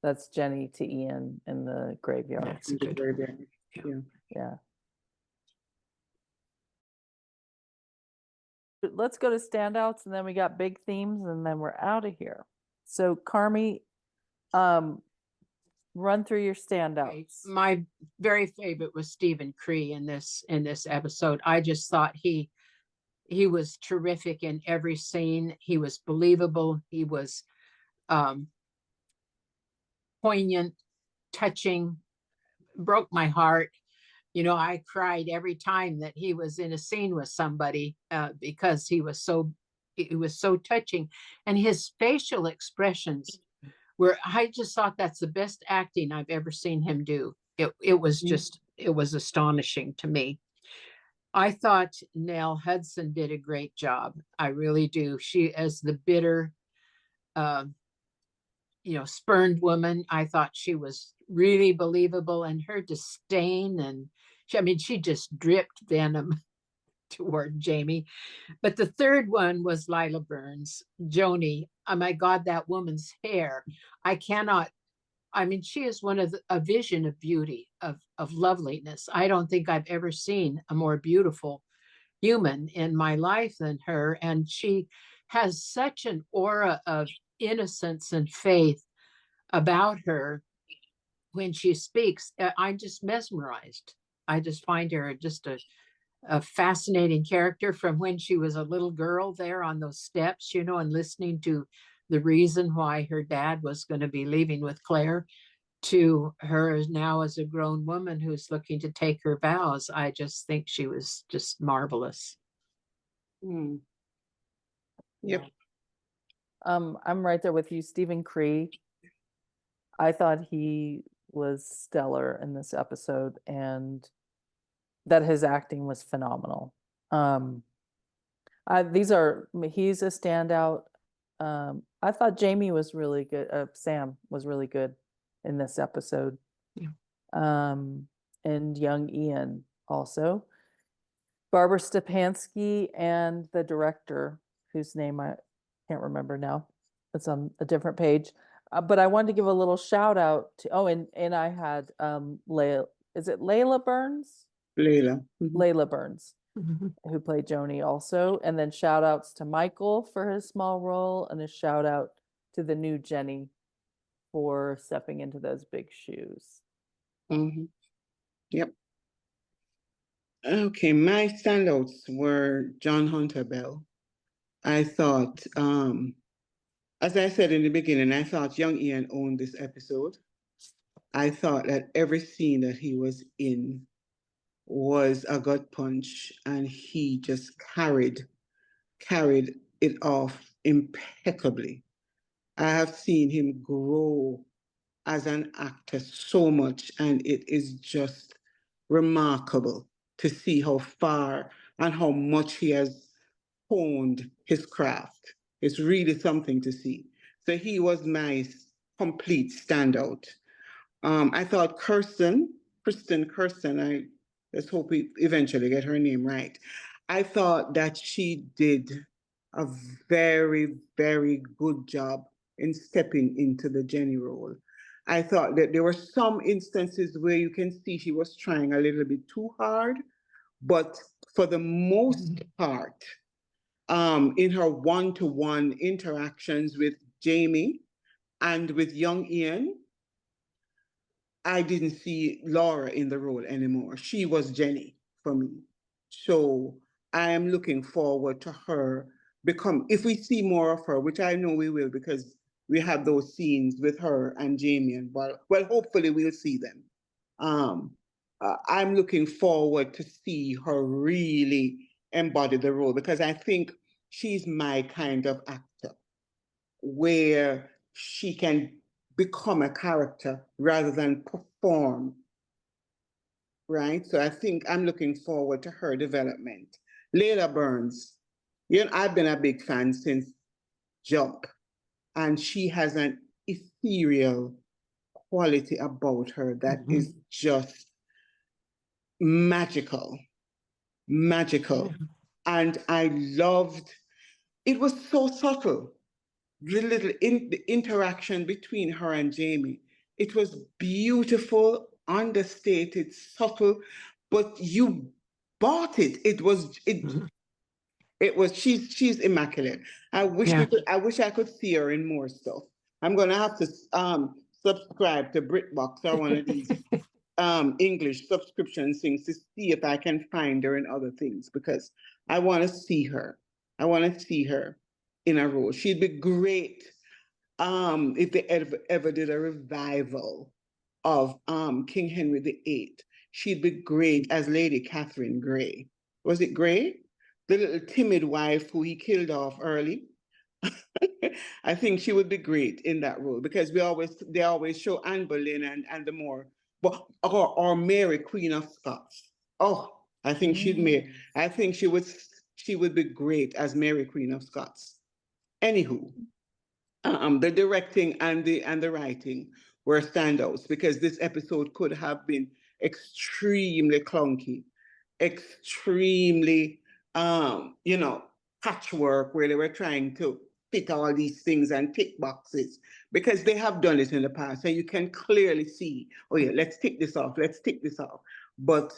That's Jenny to Ian in the graveyard. That's a good one. Yeah. Yeah. Let's go to standouts, and then we got big themes, and then we're out of here. So Carmi, run through your standouts. My very favorite was Stephen Cree in this episode. I just thought he was terrific in every scene. He was believable. He was poignant, touching, broke my heart. You know, I cried every time that he was in a scene with somebody because he was so touching, and his facial expressions were, I just thought that's the best acting I've ever seen him do. It was just, it was astonishing to me. I thought Nell Hudson did a great job. I really do. She, as the bitter, spurned woman, I thought she was really believable, and her disdain, and she just dripped venom toward Jamie. But the third one was Lila Burns, Joni. Oh my God, that woman's hair. She is a vision of beauty, of loveliness. I don't think I've ever seen a more beautiful human in my life than her. And she has such an aura of innocence and faith about her when she speaks. I'm just mesmerized. I just find her just a fascinating character, from when she was a little girl there on those steps, and listening to the reason why her dad was going to be leaving with Claire, to her now as a grown woman who's looking to take her vows. I just think she was just marvelous. Yep. I'm right there with you, Stephen Cree. I thought he was stellar in this episode, and that his acting was phenomenal. He's a standout. I thought Jamie was really good. Sam was really good in this episode. Yeah. And young Ian also. Barbara Stepanski and the director, whose name I can't remember now. It's on a different page. But I wanted to give a little shout out to, and I had is it Layla Burns? Layla. Layla Burns, who played Joni also. And then shout outs to Michael for his small role, and a shout out to the new Jenny for stepping into those big shoes. Yep. Okay, my standouts were John Hunter Bell. I thought, as I said in the beginning, I thought young Ian owned this episode. I thought that every scene that he was in was a gut punch, and he just carried it off impeccably. I have seen him grow as an actor so much, and it is just remarkable to see how far and how much he has honed his craft. It's really something to see. So he was my complete standout. I thought Kristen, I just hope we eventually get her name right. I thought that she did a very, very good job in stepping into the Jenny role. I thought that there were some instances where you can see she was trying a little bit too hard, but for the most part, in her one-to-one interactions with Jamie and with young Ian, I didn't see Laura in the role anymore. She was Jenny for me. So I am looking forward to her if we see more of her, which I know we will, because we have those scenes with her and Jamie, and well, hopefully we'll see them. I'm looking forward to see her really embody the role, because I think she's my kind of actor, where she can become a character rather than perform, right? So I think I'm looking forward to her development. Layla Burns, You know, I've been a big fan since Jump, and she has an ethereal quality about her that is just magical, magical. And I loved, it was so subtle, the little the interaction between her and Jamie. It was beautiful, understated, subtle, but you bought it. It was she's immaculate. I wish I could see her in more stuff. I'm gonna have to subscribe to BritBox or one of these English subscription things to see if I can find her in other things, because I want to see her. I want to see her in a role. She'd be great if they ever did a revival of King Henry VIII. She'd be great as Lady Catherine Grey. Was it Grey? The little timid wife who he killed off early. I think she would be great in that role, because they always show Anne Boleyn and the more, but or Mary Queen of Scots. Oh, I think she would be great as Mary Queen of Scots. Anywho, the directing and the writing were standouts, because this episode could have been extremely clunky, extremely patchwork, where they were trying to fit all these things and tick boxes, because they have done it in the past. So you can clearly see, oh yeah, let's tick this off, let's tick this off. But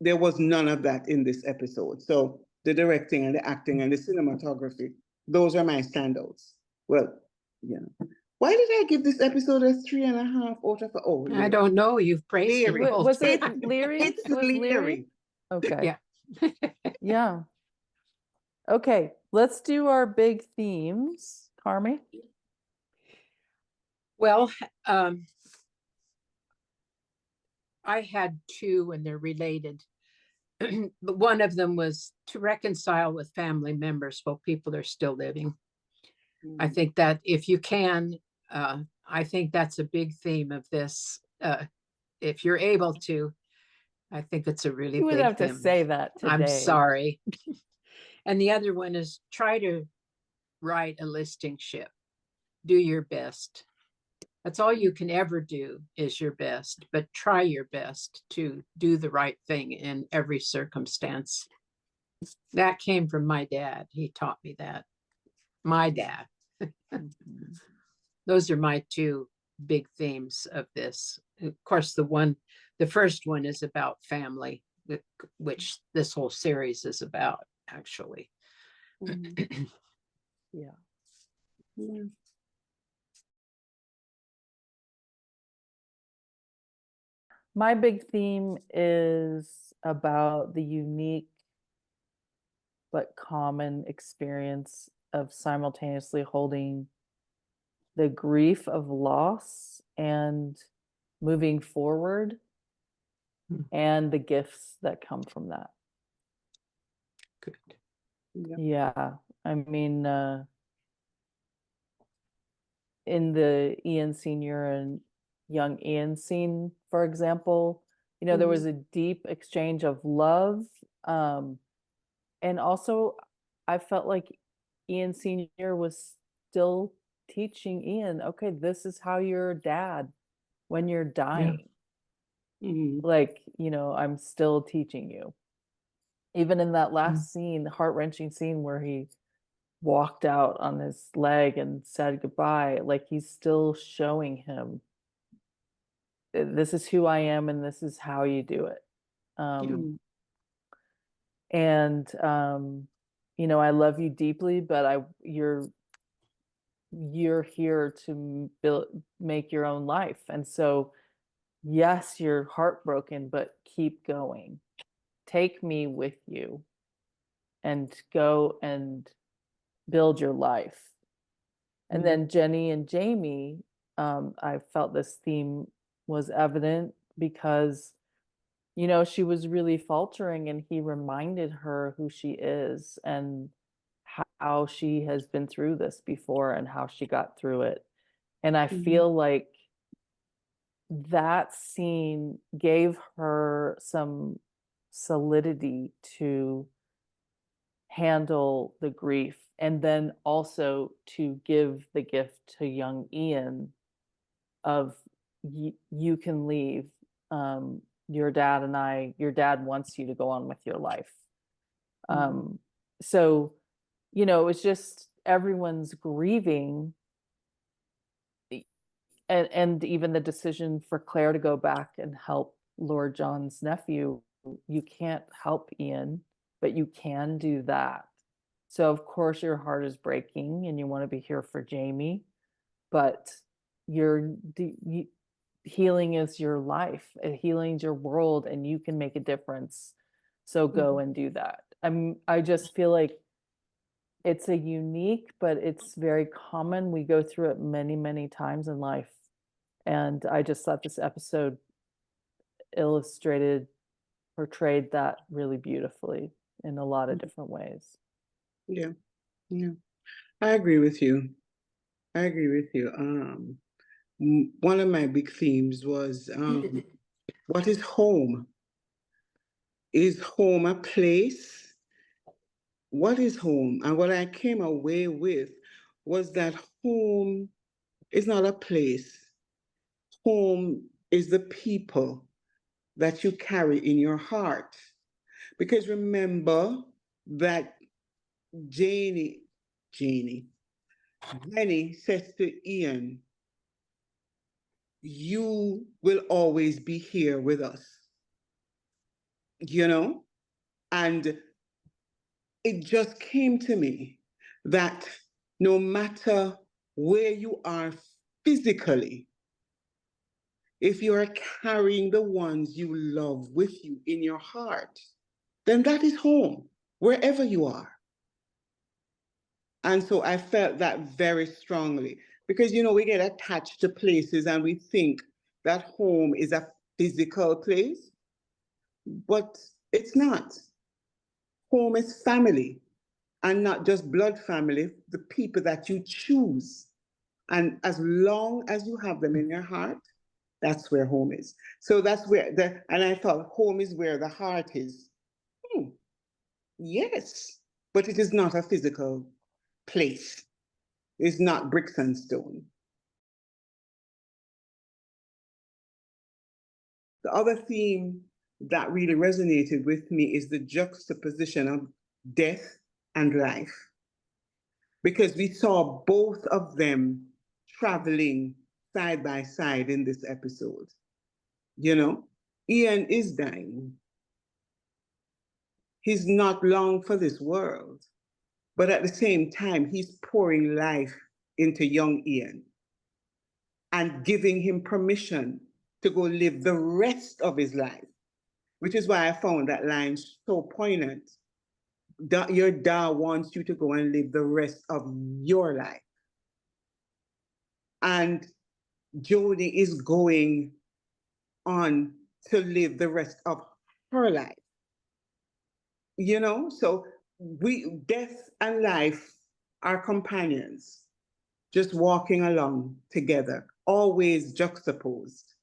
there was none of that in this episode. So the directing and the acting and the cinematography, those are my standouts. Well, yeah. Why did I give this episode a 3.5 out of 4? Oh, I don't know. You've praised Leary. it. Was it Leary? It's It was Leary. Okay. Yeah. Yeah. Okay, let's do our big themes. Carmi? Well, I had two, and they're related. But one of them was to reconcile with family members while people are still living. I think that if you can, I think that's a big theme of this. If you're able to, I think it's a really You would big have to theme. say that today. I'm sorry. And the other one is try to write a listing ship. Do your best. That's all you can ever do, is your best, but try your best to do the right thing in every circumstance. That came from my dad. He taught me that. My dad. Those are my two big themes of this. Of course, the first one is about family, which this whole series is about, actually. Yeah. My big theme is about the unique but common experience of simultaneously holding the grief of loss and moving forward, and the gifts that come from that. Good. Yeah. I mean, in the Ian Senior and young Ian scene, for example, there was a deep exchange of love. And also I felt like Ian Senior was still teaching Ian, okay, this is how you're a dad when you're dying. Like, I'm still teaching you. Even in that last scene, the heart-wrenching scene where he walked out on his leg and said goodbye, like he's still showing him, this is who I am and this is how you do it. And I love you deeply, but you're here to make your own life. And so yes, you're heartbroken, but keep going. Take me with you and go and build your life. And then Jenny and Jamie, I felt this theme was evident because, she was really faltering, and he reminded her who she is and how she has been through this before and how she got through it. And I feel like that scene gave her some solidity to handle the grief, and then also to give the gift to young Ian of you can leave. Your dad wants you to go on with your life. So, you know, it's just everyone's grieving. And even the decision for Claire to go back and help Lord John's nephew, you can't help Ian, but you can do that. So of course your heart is breaking and you want to be here for Jamie, but healing is your life, and healing is your world, and you can make a difference. So go and do that. I just feel like it's a unique, but it's very common. We go through it many, many times in life. And I just thought this episode portrayed that really beautifully in a lot of different ways. Yeah. I agree with you. One of my big themes was what is home? Is home a place? What is home? And what I came away with was that home is not a place. Home is the people that you carry in your heart. Because remember that Jenny says to Ian, you will always be here with us, you know? And it just came to me that no matter where you are physically, if you are carrying the ones you love with you in your heart, then that is home, wherever you are. And so I felt that very strongly because, you know, we get attached to places and we think that home is a physical place, but it's not. Home is family, and not just blood family, the people that you choose. And as long as you have them in your heart, that's where home is. So that's where and I thought home is where the heart is. Yes, but it is not a physical place. It's not bricks and stone. The other theme that really resonated with me is the juxtaposition of death and life. Because we saw both of them traveling side by side in this episode. You know, Ian is dying. He's not long for this world. But at the same time, he's pouring life into young Ian and giving him permission to go live the rest of his life, which is why I found that line so poignant. Your dad wants you to go and live the rest of your life. And Jodie is going on to live the rest of her life. You know, so death and life are companions, just walking along together, always juxtaposed.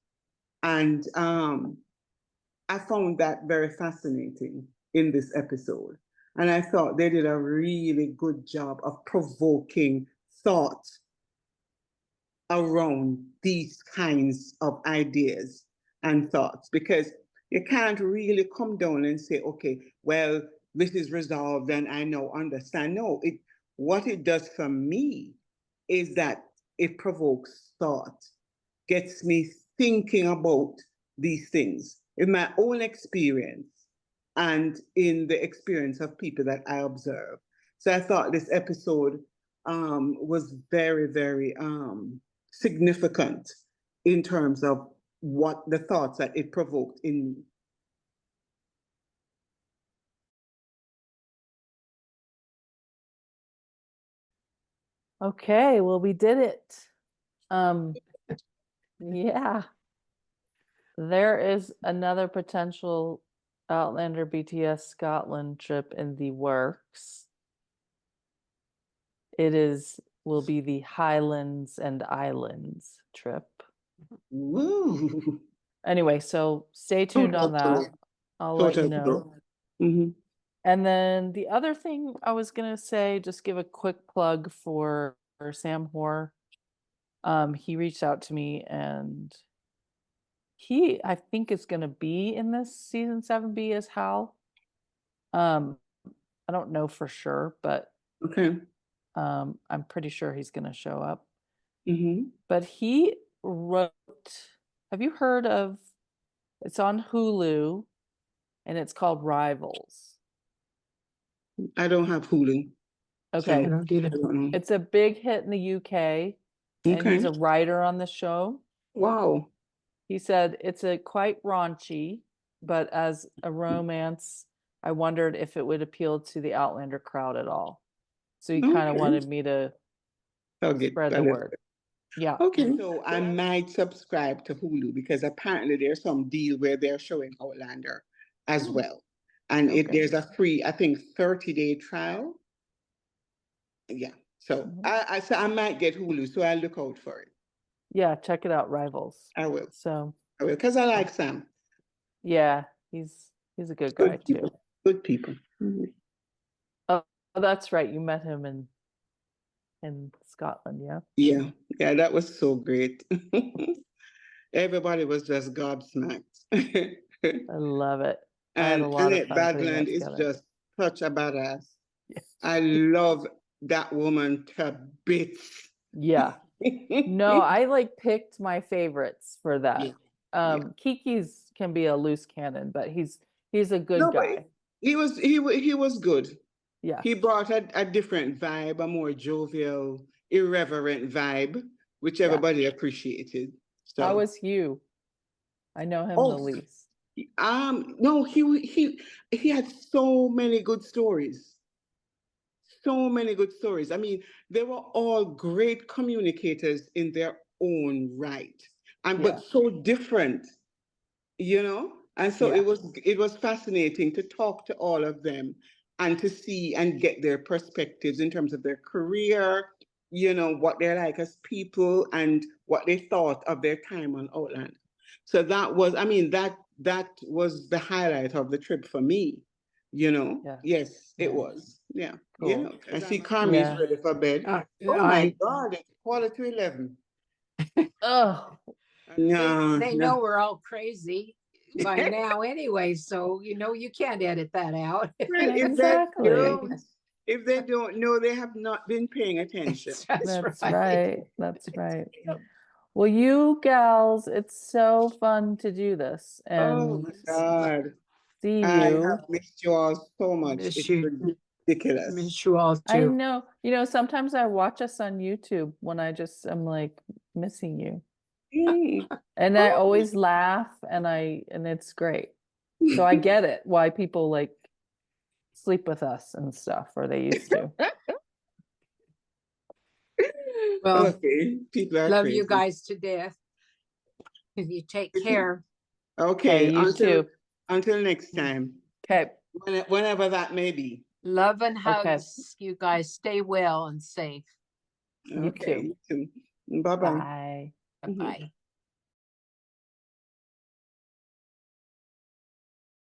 And I found that very fascinating in this episode. And I thought they did a really good job of provoking thought around these kinds of ideas and thoughts, because you can't really come down and say, okay, well, this is resolved and I now understand. No, what it does for me is that it provokes thought, gets me thinking about these things in my own experience and in the experience of people that I observe. So I thought this episode was very, very significant in terms of what the thoughts that it provoked in me. Okay, well, we did it. Yeah. There is another potential Outlander BTS Scotland trip in the works. Will be the Highlands and Islands trip. Woo! Anyway, so stay tuned on that. I'll let you know. And then the other thing I was gonna say, just give a quick plug for Sam Hoare. He reached out to me and he, I think, is gonna be in this season 7B as Hal. I don't know for sure, but Okay. I'm pretty sure he's gonna show up. Mm-hmm. But he wrote, have you heard of, it's on Hulu and it's called Rivals. I don't have Hulu. Okay. I So don't either. I don't know. It's a big hit in the UK and he's Okay. a writer on the show. Wow. He said it's a quite raunchy, but as a romance, I wondered if it would appeal to the Outlander crowd at all. So he kind of Okay. wanted me to I'll get spread a the little word. bit. Yeah. Okay, so I might subscribe to Hulu because apparently there's some deal where they're showing Outlander as Oh, well. And okay. there's a free, I think, 30-day trial. Yeah. So Mhm. so I might get Hulu, so I'll look out for it. Yeah, check it out, Rivals. I will. So I will, because I like Sam. yeah, he's a good guy Good people. too. Good people. Mhm. Oh, that's right. You met him in Scotland, yeah? Yeah. Yeah, that was so great. Everybody was just gobsmacked. I love it. I had a And lot of Annette fun putting that Badland is together. just such a badass. Yeah. I love that woman to bits. Yeah. No, I like picked my favorites for that. Yeah. Kiki's can be a loose cannon, but he's a good No, but guy. he was good. Yeah. He brought a different vibe, a more jovial, irreverent vibe, which Yeah. everybody appreciated. So How was Hugh? I know him the oh, least. no, he had so many good stories. So many good stories. I mean, they were all great communicators in their own right, and Yeah. but so different, you know. And so Yeah. it was fascinating to talk to all of them and to see and get their perspectives in terms of their career, you know, what they're like as people and what they thought of their time on Outland. So that was, I mean, that was the highlight of the trip for me, you know. Yeah. Yes, it Nice. was. Yeah. Cool. You know, I see Carmi's Yeah. ready for bed. Oh my God, it's 11:15. Oh, No, They no. know we're all crazy by now anyway, so you know you can't edit that out. Well, exactly. if they don't know, they have not been paying attention. That's right. That's right. Well, you gals, it's so fun to do this Oh and my God. see I you. have missed you all so much. Miss It's you. ridiculous. Miss you all I too. know, sometimes I watch us on YouTube when I'm like missing you. Mm. And I Oh. always laugh and it's great. So I get it why people like sleep with us and stuff, or they used to. Well, Okay, people are love crazy. you guys to death. And you take care. Okay, you too. until next time, Okay. whenever that may be. Love and Okay. hugs. You guys stay well and safe. You Okay, too. you too. Bye-bye. Bye. Bye-bye.